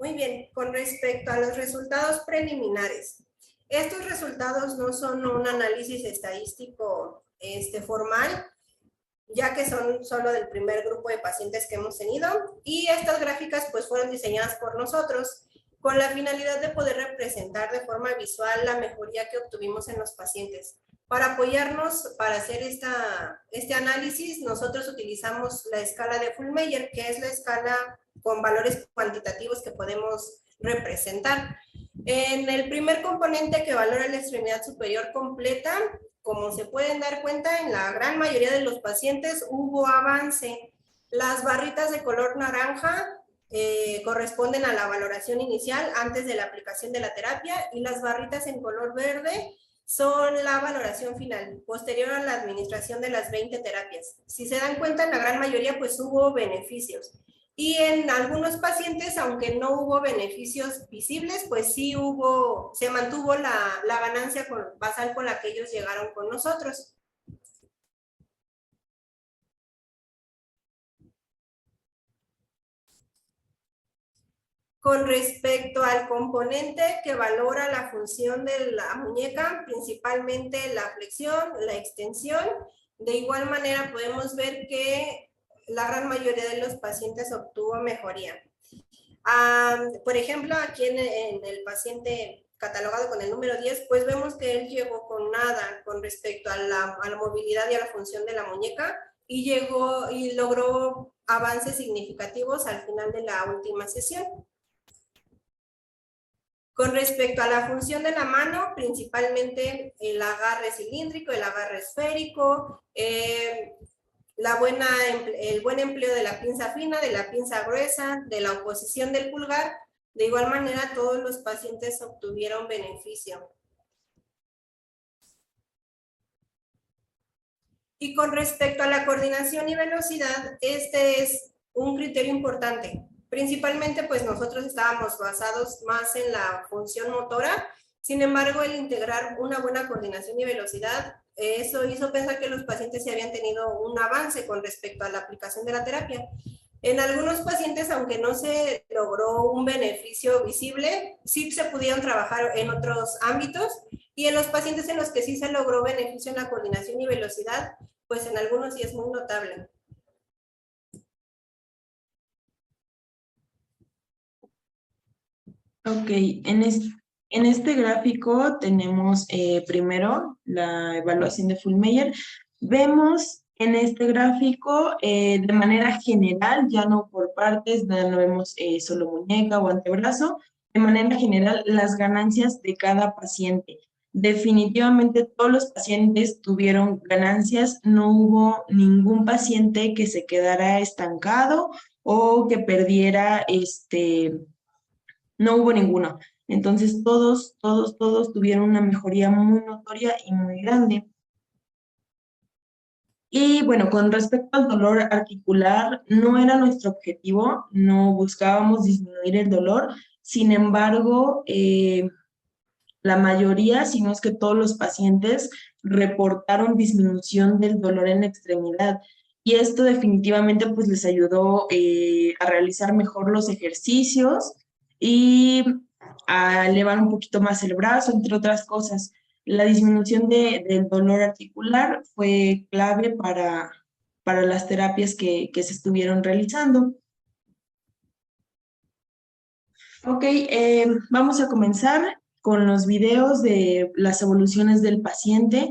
Muy bien, con respecto a los resultados preliminares. Estos resultados no son un análisis estadístico formal, ya que son solo del primer grupo de pacientes que hemos tenido, y estas gráficas pues fueron diseñadas por nosotros con la finalidad de poder representar de forma visual la mejoría que obtuvimos en los pacientes. Para apoyarnos para hacer este análisis, nosotros utilizamos la escala de Fullmeyer, que es la escala con valores cuantitativos que podemos representar. En el primer componente que valora la extremidad superior completa, como se pueden dar cuenta, en la gran mayoría de los pacientes hubo avance. Las barritas de color naranja corresponden a la valoración inicial antes de la aplicación de la terapia y las barritas en color verde son la valoración final, posterior a la administración de las 20 terapias. Si se dan cuenta, en la gran mayoría pues hubo beneficios. Y en algunos pacientes, aunque no hubo beneficios visibles, pues sí se mantuvo la ganancia basal con la que ellos llegaron con nosotros. Con respecto al componente que valora la función de la muñeca, principalmente la flexión, la extensión, de igual manera podemos ver que la gran mayoría de los pacientes obtuvo mejoría. Por ejemplo, aquí en el paciente catalogado con el número 10, pues vemos que él llegó con nada con respecto a la movilidad y a la función de la muñeca y logró avances significativos al final de la última sesión. Con respecto a la función de la mano, principalmente el agarre cilíndrico, el agarre esférico, el buen empleo de la pinza fina, de la pinza gruesa, de la oposición del pulgar. De igual manera, todos los pacientes obtuvieron beneficio. Y con respecto a la coordinación y velocidad, este es un criterio importante. Principalmente, pues nosotros estábamos basados más en la función motora. Sin embargo, el integrar una buena coordinación y velocidad, eso hizo pensar que los pacientes se habían tenido un avance con respecto a la aplicación de la terapia. En algunos pacientes, aunque no se logró un beneficio visible, sí se pudieron trabajar en otros ámbitos, y en los pacientes en los que sí se logró beneficio en la coordinación y velocidad, pues en algunos sí es muy notable. Ok, en este gráfico tenemos primero la evaluación de Fullmeyer. Vemos en este gráfico de manera general, ya no por partes, no vemos solo muñeca o antebrazo, de manera general las ganancias de cada paciente. Definitivamente todos los pacientes tuvieron ganancias, no hubo ningún paciente que se quedara estancado o que perdiera no hubo ninguno. Entonces todos tuvieron una mejoría muy notoria y muy grande. Y bueno, con respecto al dolor articular, no era nuestro objetivo, no buscábamos disminuir el dolor. Sin embargo, la mayoría, si no es que todos los pacientes, reportaron disminución del dolor en la extremidad. Y esto definitivamente pues les ayudó a realizar mejor los ejercicios y a elevar un poquito más el brazo, entre otras cosas. La disminución del dolor articular fue clave para las terapias que se estuvieron realizando. Ok, vamos a comenzar con los videos de las evoluciones del paciente.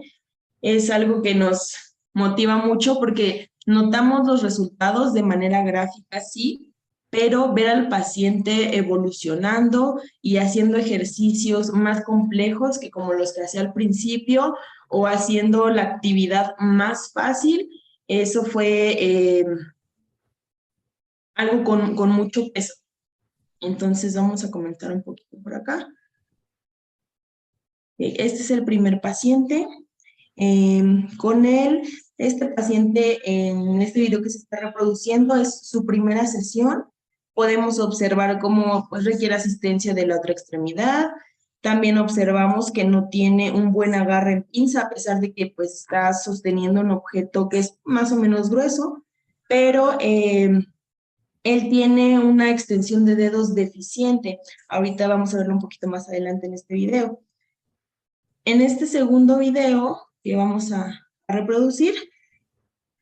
Es algo que nos motiva mucho porque notamos los resultados de manera gráfica, sí, pero ver al paciente evolucionando y haciendo ejercicios más complejos que como los que hacía al principio o haciendo la actividad más fácil, eso fue algo con mucho peso. Entonces vamos a comentar un poquito por acá. Este es el primer paciente. Con él, este paciente en este video que se está reproduciendo es su primera sesión. Podemos observar cómo pues, requiere asistencia de la otra extremidad. También observamos que no tiene un buen agarre en pinza, a pesar de que pues, está sosteniendo un objeto que es más o menos grueso, pero él tiene una extensión de dedos deficiente. Ahorita vamos a verlo un poquito más adelante en este video. En este segundo video que vamos a reproducir,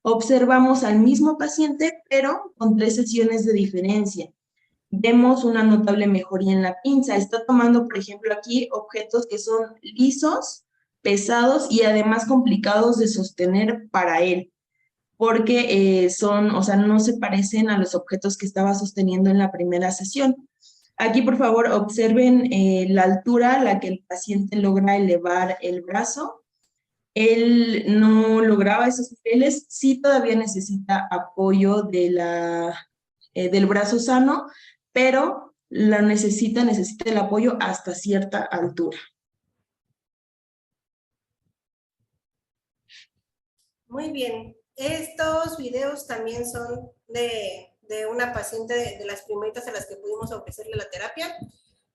observamos al mismo paciente, pero con 3 sesiones de diferencia. Vemos una notable mejoría en la pinza. Está tomando, por ejemplo, aquí objetos que son lisos, pesados y además complicados de sostener para él, porque no se parecen a los objetos que estaba sosteniendo en la primera sesión. Aquí, por favor, observen la altura a la que el paciente logra elevar el brazo. Él no lograba esos niveles, sí todavía necesita apoyo del brazo sano, pero necesita el apoyo hasta cierta altura. Muy bien. Estos videos también son de de una paciente de las primeritas a las que pudimos ofrecerle la terapia.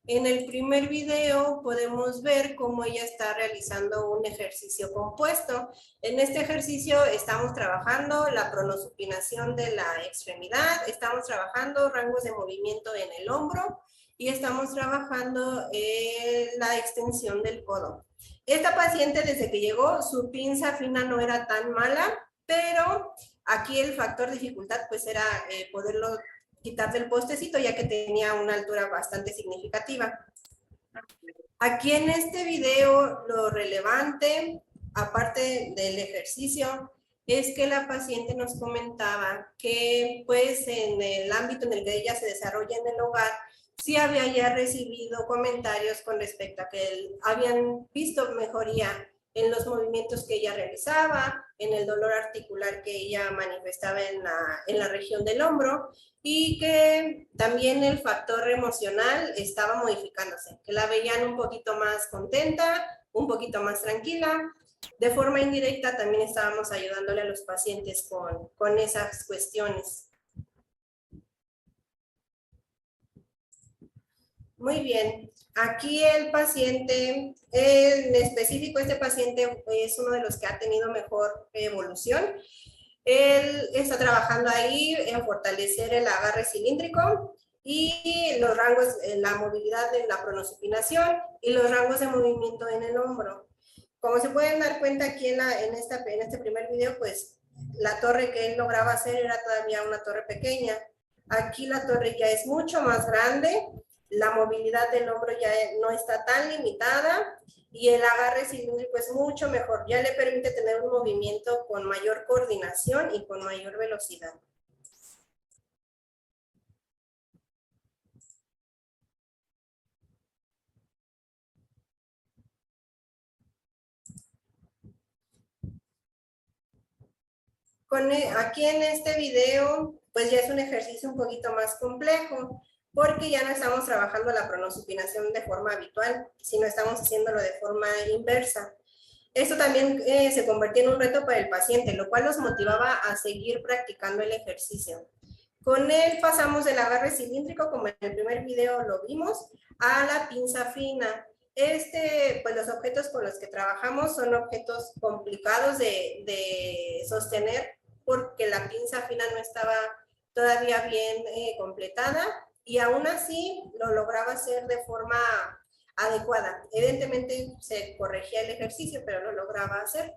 En el primer video podemos ver cómo ella está realizando un ejercicio compuesto. En este ejercicio estamos trabajando la pronosupinación de la extremidad, estamos trabajando rangos de movimiento en el hombro y estamos trabajando la extensión del codo. Esta paciente desde que llegó, su pinza fina no era tan mala, pero aquí el factor dificultad pues era poderlo quitar del postecito, ya que tenía una altura bastante significativa. Aquí en este video lo relevante, aparte del ejercicio, es que la paciente nos comentaba que pues en el ámbito en el que ella se desarrolla en el hogar, sí había ya recibido comentarios con respecto a que habían visto mejoría en los movimientos que ella realizaba, en el dolor articular que ella manifestaba en la región del hombro, y que también el factor emocional estaba modificándose, que la veían un poquito más contenta, un poquito más tranquila. De forma indirecta también estábamos ayudándole a los pacientes con esas cuestiones. Muy bien, aquí el paciente, en específico este paciente es uno de los que ha tenido mejor evolución. Él está trabajando ahí en fortalecer el agarre cilíndrico y los rangos, la movilidad de la pronosupinación y los rangos de movimiento en el hombro. Como se pueden dar cuenta aquí en este primer video, pues la torre que él lograba hacer era todavía una torre pequeña. Aquí la torre ya es mucho más grande, la movilidad del hombro ya no está tan limitada y el agarre cilíndrico es mucho mejor, ya le permite tener un movimiento con mayor coordinación y con mayor velocidad. Aquí en este video, pues ya es un ejercicio un poquito más complejo, porque ya no estamos trabajando la pronosupinación de forma habitual, sino estamos haciéndolo de forma inversa. Esto también se convirtió en un reto para el paciente, lo cual los motivaba a seguir practicando el ejercicio. Con él pasamos del agarre cilíndrico, como en el primer video lo vimos, a la pinza fina. Pues los objetos con los que trabajamos son objetos complicados de sostener, porque la pinza fina no estaba todavía bien completada, y aún así lo lograba hacer de forma adecuada. Evidentemente se corregía el ejercicio, pero lo lograba hacer.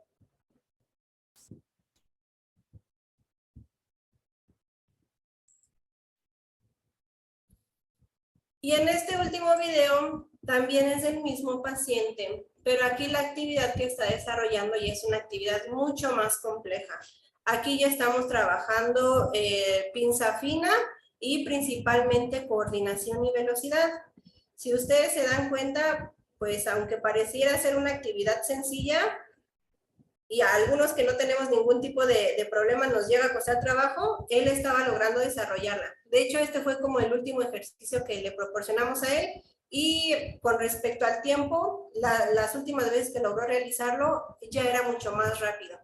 Y en este último video también es del mismo paciente, pero aquí la actividad que está desarrollando ya es una actividad mucho más compleja. Aquí ya estamos trabajando pinza fina y principalmente coordinación y velocidad. Si ustedes se dan cuenta, pues aunque pareciera ser una actividad sencilla, y a algunos que no tenemos ningún tipo de problema nos llega a costar trabajo, él estaba logrando desarrollarla. De hecho, este fue como el último ejercicio que le proporcionamos a él, y con respecto al tiempo, las últimas veces que logró realizarlo, ya era mucho más rápido.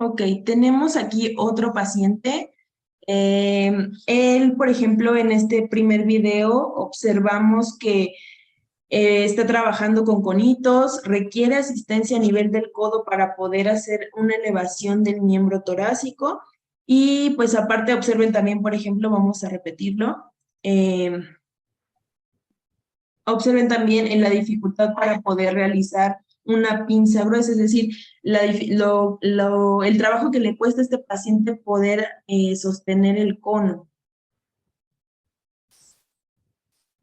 Ok, tenemos aquí otro paciente. Él, por ejemplo, en este primer video observamos que está trabajando con conitos, requiere asistencia a nivel del codo para poder hacer una elevación del miembro torácico, y pues aparte observen también, por ejemplo, vamos a repetirlo, observen también en la dificultad para poder realizar una pinza gruesa, es decir, el trabajo que le cuesta a este paciente poder sostener el cono.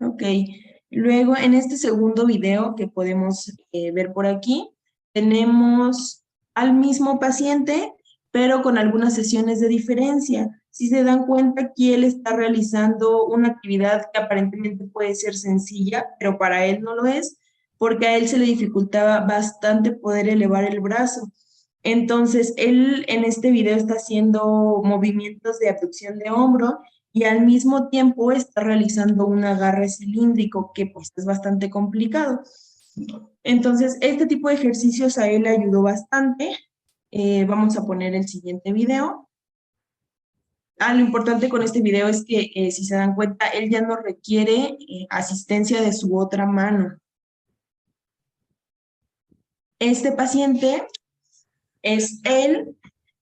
Ok, luego en este segundo video que podemos ver por aquí, tenemos al mismo paciente, pero con algunas sesiones de diferencia. Si se dan cuenta, aquí él está realizando una actividad que aparentemente puede ser sencilla, pero para él no lo es, porque a él se le dificultaba bastante poder elevar el brazo. Entonces, él en este video está haciendo movimientos de abducción de hombro y al mismo tiempo está realizando un agarre cilíndrico que pues es bastante complicado. Entonces, este tipo de ejercicios a él le ayudó bastante. Vamos a poner el siguiente video. Lo importante con este video es que, si se dan cuenta, él ya no requiere asistencia de su otra mano. Este paciente es él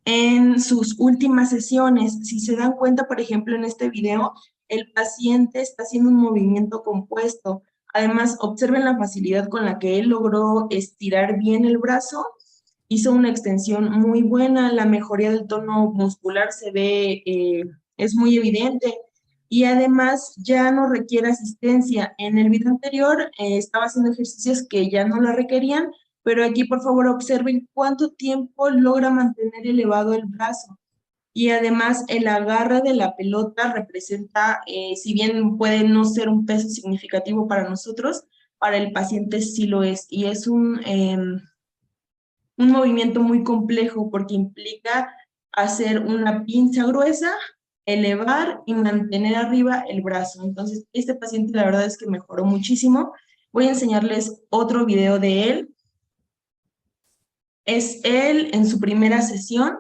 en sus últimas sesiones. Si se dan cuenta, por ejemplo, en este video, el paciente está haciendo un movimiento compuesto. Además, observen la facilidad con la que él logró estirar bien el brazo. Hizo una extensión muy buena, la mejoría del tono muscular se ve, es muy evidente. Y además ya no requiere asistencia. En el video anterior estaba haciendo ejercicios que ya no lo requerían, pero aquí por favor observen cuánto tiempo logra mantener elevado el brazo. Y además el agarre de la pelota representa, si bien puede no ser un peso significativo para nosotros, para el paciente sí lo es. Y es un movimiento muy complejo porque implica hacer una pinza gruesa, elevar y mantener arriba el brazo. Entonces, este paciente la verdad es que mejoró muchísimo. Voy a enseñarles otro video de él. Es él en su primera sesión.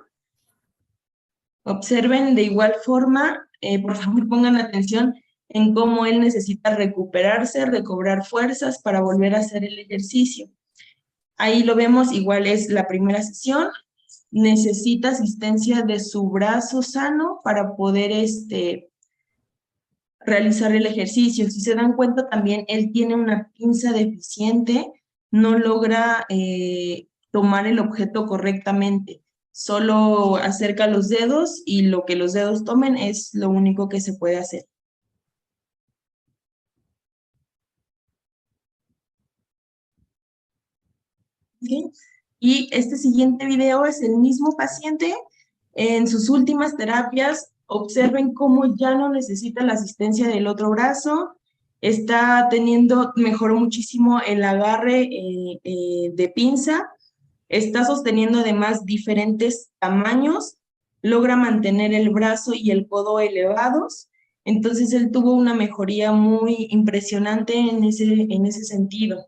Observen de igual forma, por favor pongan atención en cómo él necesita recuperarse, recobrar fuerzas para volver a hacer el ejercicio. Ahí lo vemos, igual es la primera sesión, necesita asistencia de su brazo sano para poder realizar el ejercicio. Si se dan cuenta también, él tiene una pinza deficiente, no logra tomar el objeto correctamente, solo acerca los dedos y lo que los dedos tomen es lo único que se puede hacer. ¿Okay? Y este siguiente video es el mismo paciente en sus últimas terapias. Observen cómo ya no necesita la asistencia del otro brazo, mejoró muchísimo el agarre de pinza, está sosteniendo además diferentes tamaños, logra mantener el brazo y el codo elevados, entonces él tuvo una mejoría muy impresionante en ese sentido.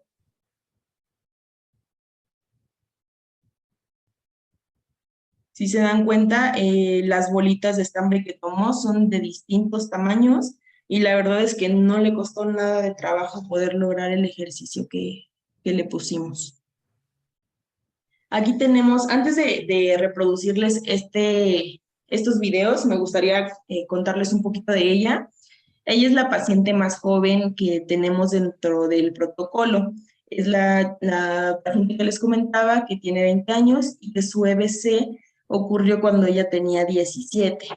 Si se dan cuenta, las bolitas de estambre que tomó son de distintos tamaños y la verdad es que no le costó nada de trabajo poder lograr el ejercicio que le pusimos. Aquí tenemos, antes de reproducirles estos videos, me gustaría contarles un poquito de ella. Ella es la paciente más joven que tenemos dentro del protocolo. Es la paciente que les comentaba que tiene 20 años y que su EBC ocurrió cuando ella tenía 17.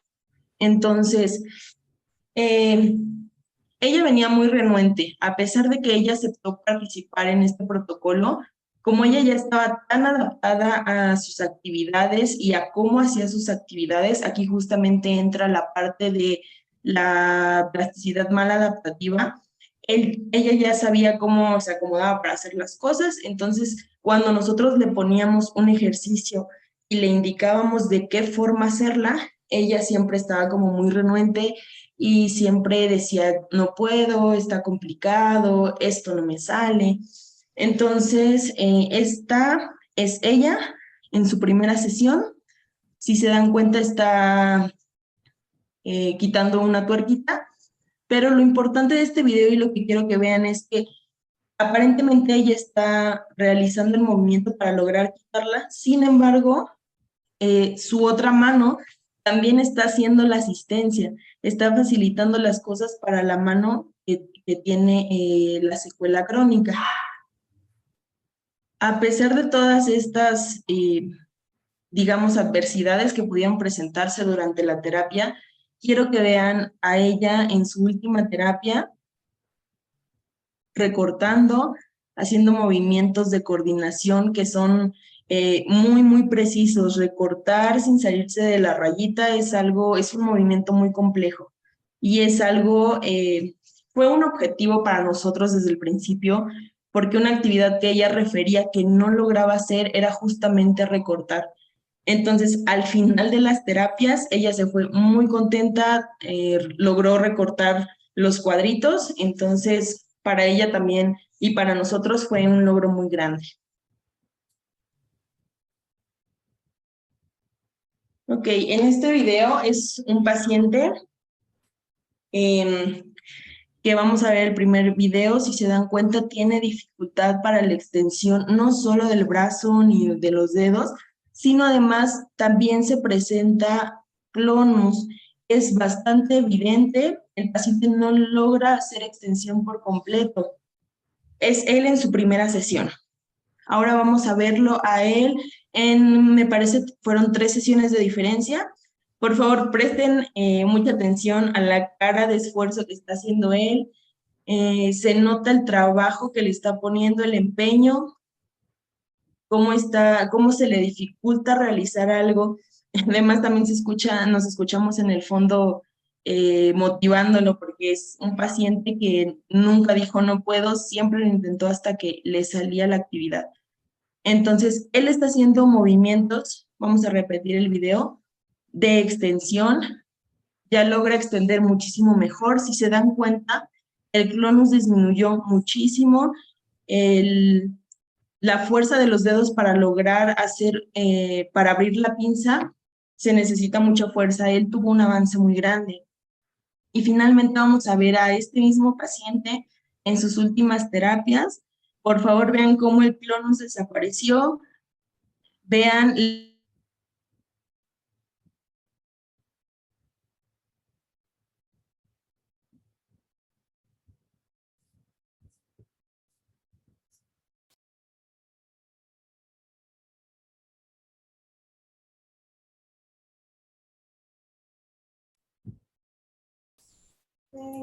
Entonces, ella venía muy renuente, a pesar de que ella aceptó participar en este protocolo, como ella ya estaba tan adaptada a sus actividades y a cómo hacía sus actividades, aquí justamente entra la parte de la plasticidad maladaptativa. Ella ya sabía cómo se acomodaba para hacer las cosas, entonces cuando nosotros le poníamos un ejercicio y le indicábamos de qué forma hacerla, ella siempre estaba como muy renuente y siempre decía, no puedo, está complicado, esto no me sale. Entonces, esta es ella en su primera sesión. Si se dan cuenta, está quitando una tuerquita, pero lo importante de este video y lo que quiero que vean es que aparentemente ella está realizando el movimiento para lograr quitarla, sin embargo, su otra mano también está haciendo la asistencia, está facilitando las cosas para la mano que tiene la secuela crónica. A pesar de todas estas, digamos, adversidades que pudieron presentarse durante la terapia, quiero que vean a ella en su última terapia, recortando, haciendo movimientos de coordinación que son muy, muy precisos. Recortar sin salirse de la rayita es un movimiento muy complejo y es algo, fue un objetivo para nosotros desde el principio, porque una actividad que ella refería que no lograba hacer era justamente recortar. Entonces, al final de las terapias, ella se fue muy contenta, logró recortar los cuadritos, entonces para ella también y para nosotros fue un logro muy grande. Ok, en este video es un paciente que vamos a ver el primer video. Si se dan cuenta, tiene dificultad para la extensión no solo del brazo ni de los dedos, sino además también se presenta clonus. Es bastante evidente, el paciente no logra hacer extensión por completo. Es él en su primera sesión. Ahora vamos a verlo a él en, me parece, fueron 3 sesiones de diferencia. Por favor, presten mucha atención a la cara de esfuerzo que está haciendo él. Se nota el trabajo que le está poniendo, el empeño, cómo se le dificulta realizar algo. Además, también nos escuchamos en el fondo motivándolo, porque es un paciente que nunca dijo no puedo, siempre lo intentó hasta que le salía la actividad. Entonces, él está haciendo movimientos, vamos a repetir el video, de extensión, ya logra extender muchísimo mejor. Si se dan cuenta, el clonus disminuyó muchísimo, la fuerza de los dedos para lograr para abrir la pinza, se necesita mucha fuerza. Él tuvo un avance muy grande. Y finalmente vamos a ver a este mismo paciente en sus últimas terapias. Por favor, vean cómo el clonus desapareció. Vean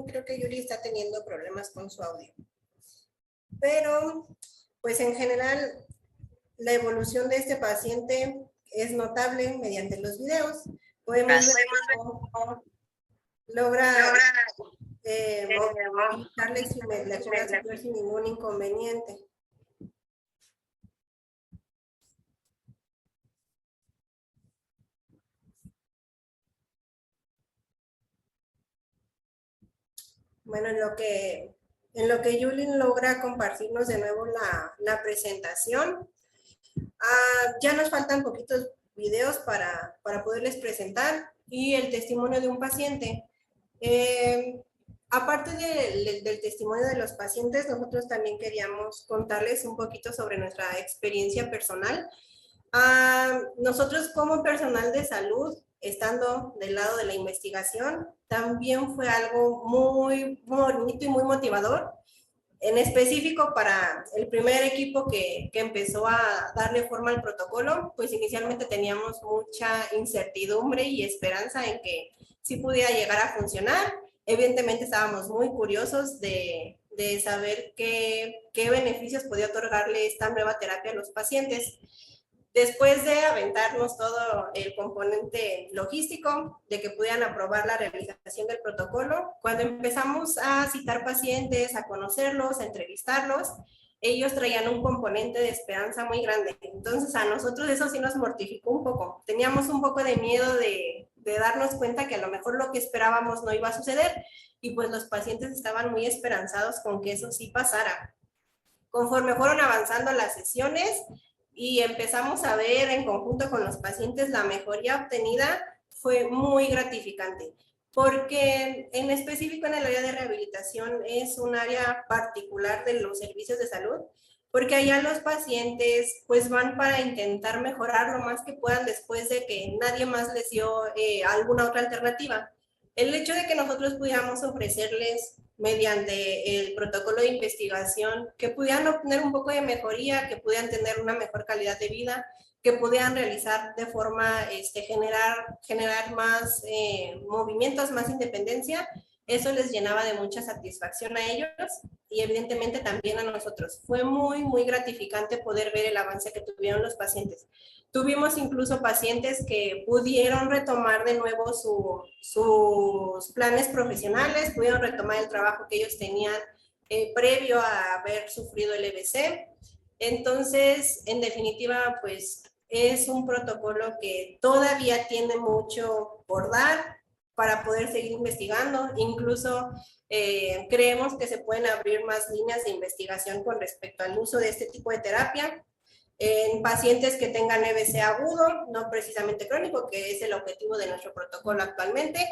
Creo que Yuri está teniendo problemas con su audio. Pero, pues en general, la evolución de este paciente es notable mediante los videos. Podemos ver cómo logra movilizar la extremidad superior sin ningún inconveniente. Bueno, en lo que Yulin logra compartirnos de nuevo la presentación, ya nos faltan poquitos videos para poderles presentar y el testimonio de un paciente. Aparte del testimonio de los pacientes, nosotros también queríamos contarles un poquito sobre nuestra experiencia personal. Nosotros como personal de salud, estando del lado de la investigación, también fue algo muy bonito y muy motivador. En específico para el primer equipo que empezó a darle forma al protocolo, pues inicialmente teníamos mucha incertidumbre y esperanza en que sí pudiera llegar a funcionar. Evidentemente estábamos muy curiosos de saber qué beneficios podía otorgarle esta nueva terapia a los pacientes. Después de aventarnos todo el componente logístico, de que pudieran aprobar la realización del protocolo, cuando empezamos a citar pacientes, a conocerlos, a entrevistarlos, ellos traían un componente de esperanza muy grande. Entonces a nosotros eso sí nos mortificó un poco. Teníamos un poco de miedo de darnos cuenta que a lo mejor lo que esperábamos no iba a suceder y pues los pacientes estaban muy esperanzados con que eso sí pasara. Conforme fueron avanzando las sesiones, y empezamos a ver en conjunto con los pacientes la mejoría obtenida, fue muy gratificante, porque en específico en el área de rehabilitación es un área particular de los servicios de salud, porque allá los pacientes pues van para intentar mejorar lo más que puedan después de que nadie más les dio alguna otra alternativa. El hecho de que nosotros pudiéramos ofrecerles mediante el protocolo de investigación, que pudieran obtener un poco de mejoría, que pudieran tener una mejor calidad de vida, que pudieran realizar de forma, generar más movimientos, más independencia, eso les llenaba de mucha satisfacción a ellos y evidentemente también a nosotros. Fue muy, muy gratificante poder ver el avance que tuvieron los pacientes. Tuvimos incluso pacientes que pudieron retomar de nuevo sus planes profesionales, pudieron retomar el trabajo que ellos tenían previo a haber sufrido el EBC. Entonces, en definitiva, pues es un protocolo que todavía tiene mucho por dar, para poder seguir investigando. Incluso creemos que se pueden abrir más líneas de investigación con respecto al uso de este tipo de terapia en pacientes que tengan EBC agudo, no precisamente crónico, que es el objetivo de nuestro protocolo actualmente.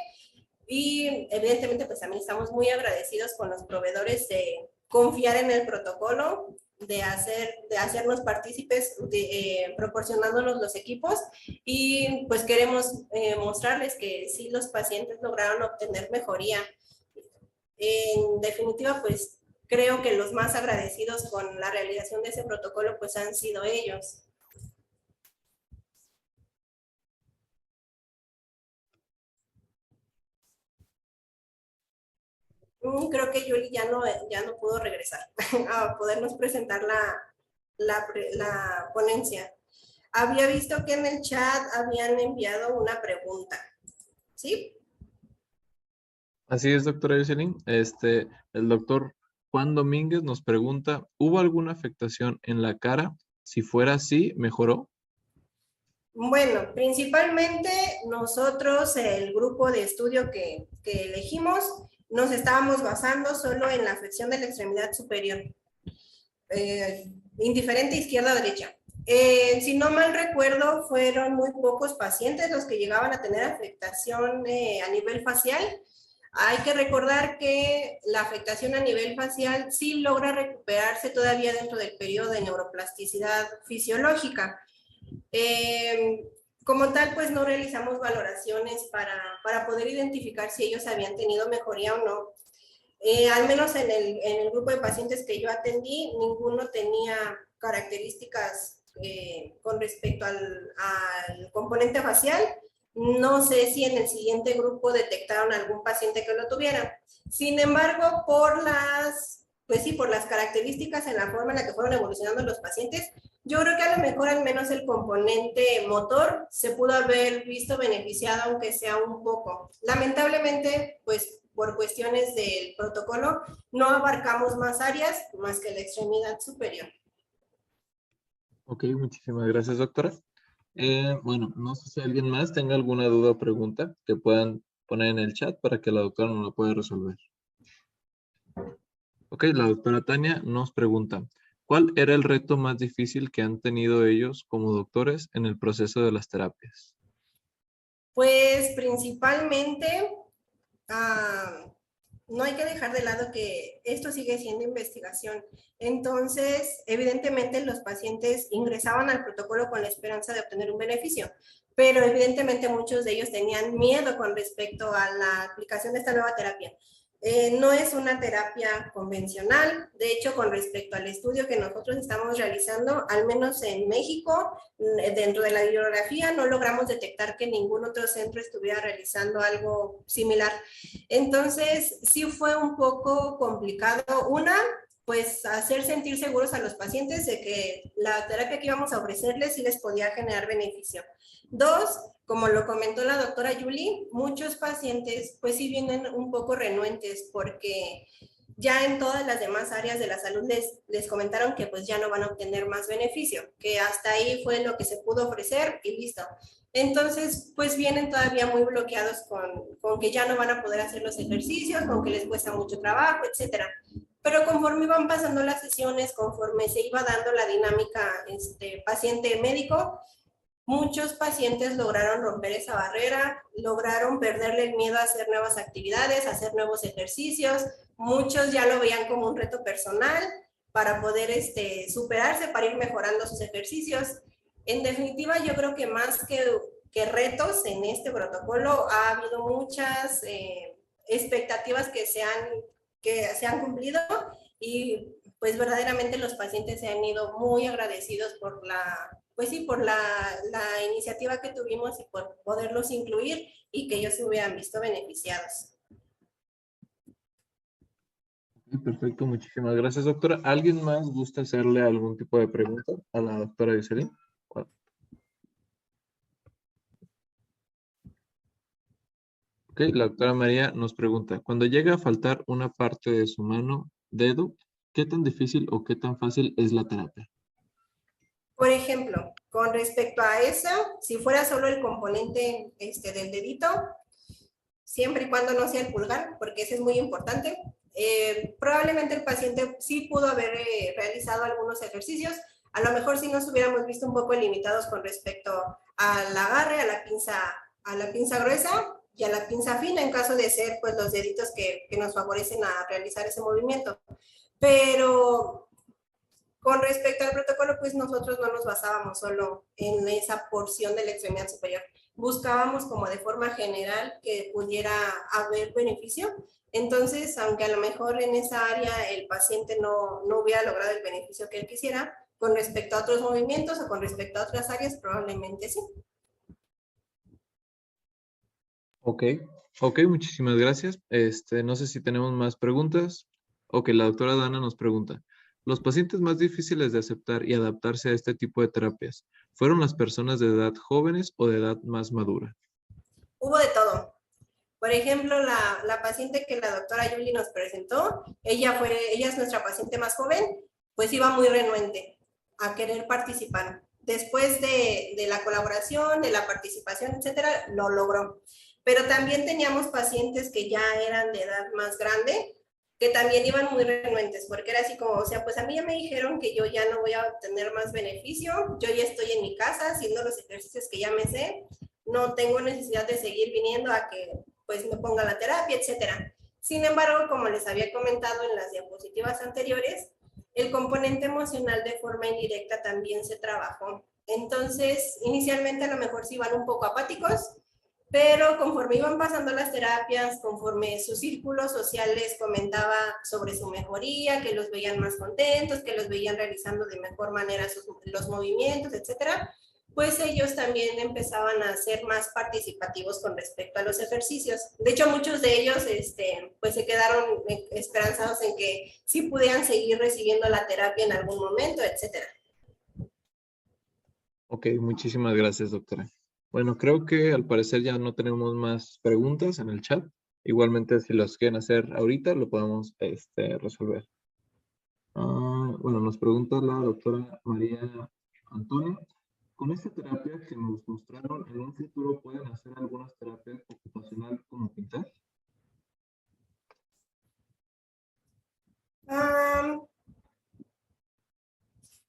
Y evidentemente pues también estamos muy agradecidos con los proveedores de confiar en el protocolo, de hacernos partícipes, proporcionándonos los equipos, y pues queremos mostrarles que sí, los pacientes lograron obtener mejoría. En definitiva, pues creo que los más agradecidos con la realización de ese protocolo pues han sido ellos. Creo que Yuli ya no pudo regresar a podernos presentar la ponencia. Había visto que en el chat habían enviado una pregunta. ¿Sí? Así es, doctora Jocelyn. El doctor Juan Domínguez nos pregunta, ¿hubo alguna afectación en la cara? Si fuera así, ¿mejoró? Bueno, principalmente nosotros, el grupo de estudio que elegimos, nos estábamos basando solo en la afección de la extremidad superior, indiferente izquierda o derecha. Si no mal recuerdo, fueron muy pocos pacientes los que llegaban a tener afectación a nivel facial. Hay que recordar que la afectación a nivel facial sí logra recuperarse todavía dentro del periodo de neuroplasticidad fisiológica. Como tal, pues no realizamos valoraciones para poder identificar si ellos habían tenido mejoría o no. Al menos en el grupo de pacientes que yo atendí, ninguno tenía características con respecto al componente facial. No sé si en el siguiente grupo detectaron algún paciente que lo tuviera. Sin embargo, por las características en la forma en la que fueron evolucionando los pacientes, yo creo que a lo mejor al menos el componente motor se pudo haber visto beneficiado, aunque sea un poco. Lamentablemente, pues por cuestiones del protocolo, no abarcamos más áreas más que la extremidad superior. Ok, muchísimas gracias, doctora. Bueno, no sé si alguien más tenga alguna duda o pregunta que puedan poner en el chat para que la doctora nos la pueda resolver. Ok, la doctora Tania nos pregunta, ¿cuál era el reto más difícil que han tenido ellos como doctores en el proceso de las terapias? Pues principalmente, no hay que dejar de lado que esto sigue siendo investigación. Entonces, evidentemente los pacientes ingresaban al protocolo con la esperanza de obtener un beneficio, pero evidentemente muchos de ellos tenían miedo con respecto a la aplicación de esta nueva terapia. No es una terapia convencional. De hecho, con respecto al estudio que nosotros estamos realizando, al menos en México, dentro de la bibliografía, no logramos detectar que ningún otro centro estuviera realizando algo similar. Entonces, sí fue un poco complicado. Una, pues hacer sentir seguros a los pacientes de que la terapia que íbamos a ofrecerles sí les podía generar beneficio. Dos, como lo comentó la doctora Yuli, muchos pacientes pues sí vienen un poco renuentes porque ya en todas las demás áreas de la salud les comentaron que pues ya no van a obtener más beneficio, que hasta ahí fue lo que se pudo ofrecer y listo. Entonces, pues vienen todavía muy bloqueados con que ya no van a poder hacer los ejercicios, con que les cuesta mucho trabajo, etcétera. Pero conforme iban pasando las sesiones, conforme se iba dando la dinámica paciente-médico, muchos pacientes lograron romper esa barrera, lograron perderle el miedo a hacer nuevas actividades, a hacer nuevos ejercicios. Muchos ya lo veían como un reto personal para poder superarse, para ir mejorando sus ejercicios. En definitiva, yo creo que más que retos en este protocolo, ha habido muchas expectativas que se han cumplido, y pues verdaderamente los pacientes se han ido muy agradecidos por la iniciativa que tuvimos y por poderlos incluir y que ellos se hubieran visto beneficiados. Perfecto, muchísimas gracias, doctora. ¿Alguien más gusta hacerle algún tipo de pregunta a la doctora Jocelyn? Ok, la doctora María nos pregunta, cuando llega a faltar una parte de su mano, dedo, ¿qué tan difícil o qué tan fácil es la terapia? Por ejemplo, con respecto a eso, si fuera solo el componente del dedito, siempre y cuando no sea el pulgar, porque ese es muy importante. Probablemente el paciente sí pudo haber realizado algunos ejercicios, a lo mejor si nos hubiéramos visto un poco limitados con respecto al agarre, a la pinza gruesa y a la pinza fina, en caso de ser pues los deditos que nos favorecen a realizar ese movimiento. Pero con respecto al protocolo, pues nosotros no nos basábamos solo en esa porción de la extremidad superior. Buscábamos como de forma general que pudiera haber beneficio. Entonces, aunque a lo mejor en esa área el paciente no hubiera logrado el beneficio que él quisiera, con respecto a otros movimientos o con respecto a otras áreas, probablemente sí. Ok, muchísimas gracias. No sé si tenemos más preguntas. Ok, la doctora Dana nos pregunta, ¿los pacientes más difíciles de aceptar y adaptarse a este tipo de terapias fueron las personas de edad jóvenes o de edad más madura? Hubo de todo. Por ejemplo, la paciente que la doctora Yuli nos presentó, ella es nuestra paciente más joven, pues iba muy renuente a querer participar. Después de la colaboración, de la participación, etcétera, lo logró. Pero también teníamos pacientes que ya eran de edad más grande, que también iban muy renuentes, porque era así como, o sea, pues a mí ya me dijeron que yo ya no voy a obtener más beneficio, yo ya estoy en mi casa haciendo los ejercicios que ya me sé, no tengo necesidad de seguir viniendo a que pues me ponga la terapia, etcétera. Sin embargo, como les había comentado en las diapositivas anteriores, el componente emocional de forma indirecta también se trabajó. Entonces, inicialmente a lo mejor sí iban un poco apáticos, pero conforme iban pasando las terapias, conforme su círculo social les comentaba sobre su mejoría, que los veían más contentos, que los veían realizando de mejor manera los movimientos, etcétera, pues ellos también empezaban a ser más participativos con respecto a los ejercicios. De hecho, muchos de ellos pues se quedaron esperanzados en que sí pudieran seguir recibiendo la terapia en algún momento, etcétera. Ok, muchísimas gracias, doctora. Bueno, creo que al parecer ya no tenemos más preguntas en el chat. Igualmente, si los quieren hacer ahorita, lo podemos resolver. Bueno, nos pregunta la doctora María Antonia. Con esta terapia que nos mostraron, ¿en un futuro pueden hacer algunas terapias ocupacionales como pintar?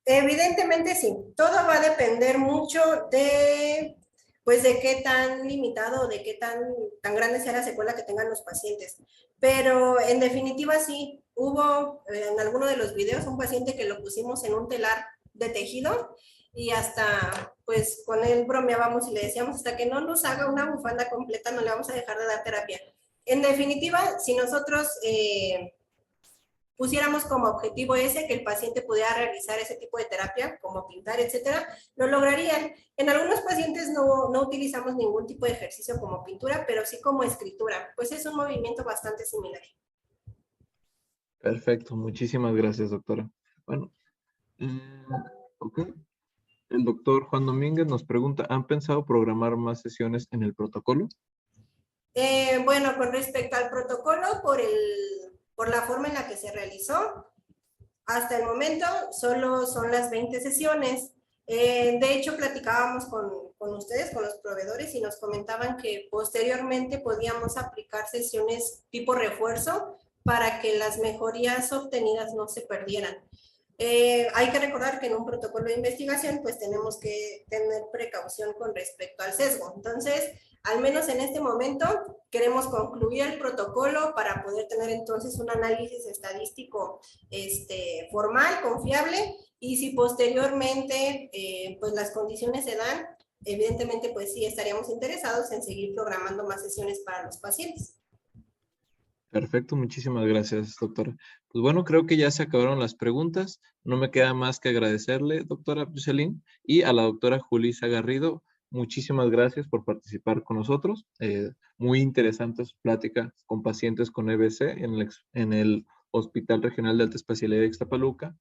Evidentemente sí, todo va a depender mucho de, pues, de qué tan limitado, de qué tan grande sea la secuela que tengan los pacientes. Pero en definitiva sí, hubo en alguno de los videos un paciente que lo pusimos en un telar de tejido y hasta, pues, con él bromeábamos y le decíamos, hasta que no nos haga una bufanda completa no le vamos a dejar de dar terapia. En definitiva, si nosotros pusiéramos como objetivo ese, que el paciente pudiera realizar ese tipo de terapia, como pintar, etcétera, lo lograrían. En algunos pacientes no utilizamos ningún tipo de ejercicio como pintura, pero sí como escritura, pues es un movimiento bastante similar. Perfecto, muchísimas gracias, doctora. Bueno, ok. El doctor Juan Domínguez nos pregunta, ¿han pensado programar más sesiones en el protocolo? Bueno, con respecto al protocolo, por la forma en la que se realizó, hasta el momento solo son las 20 sesiones. De hecho, platicábamos con ustedes, con los proveedores, y nos comentaban que posteriormente podíamos aplicar sesiones tipo refuerzo para que las mejorías obtenidas no se perdieran. Hay que recordar que en un protocolo de investigación pues tenemos que tener precaución con respecto al sesgo. Entonces, al menos en este momento, queremos concluir el protocolo para poder tener entonces un análisis estadístico formal, confiable, y si posteriormente pues las condiciones se dan, evidentemente pues sí estaríamos interesados en seguir programando más sesiones para los pacientes. Perfecto, muchísimas gracias, doctora. Pues bueno, creo que ya se acabaron las preguntas. No me queda más que agradecerle, doctora Jocelyn, y a la doctora Julissa Garrido. Muchísimas gracias por participar con nosotros. Muy interesante su plática con pacientes con EBC en el Hospital Regional de Alta Especialidad de Ixtapaluca.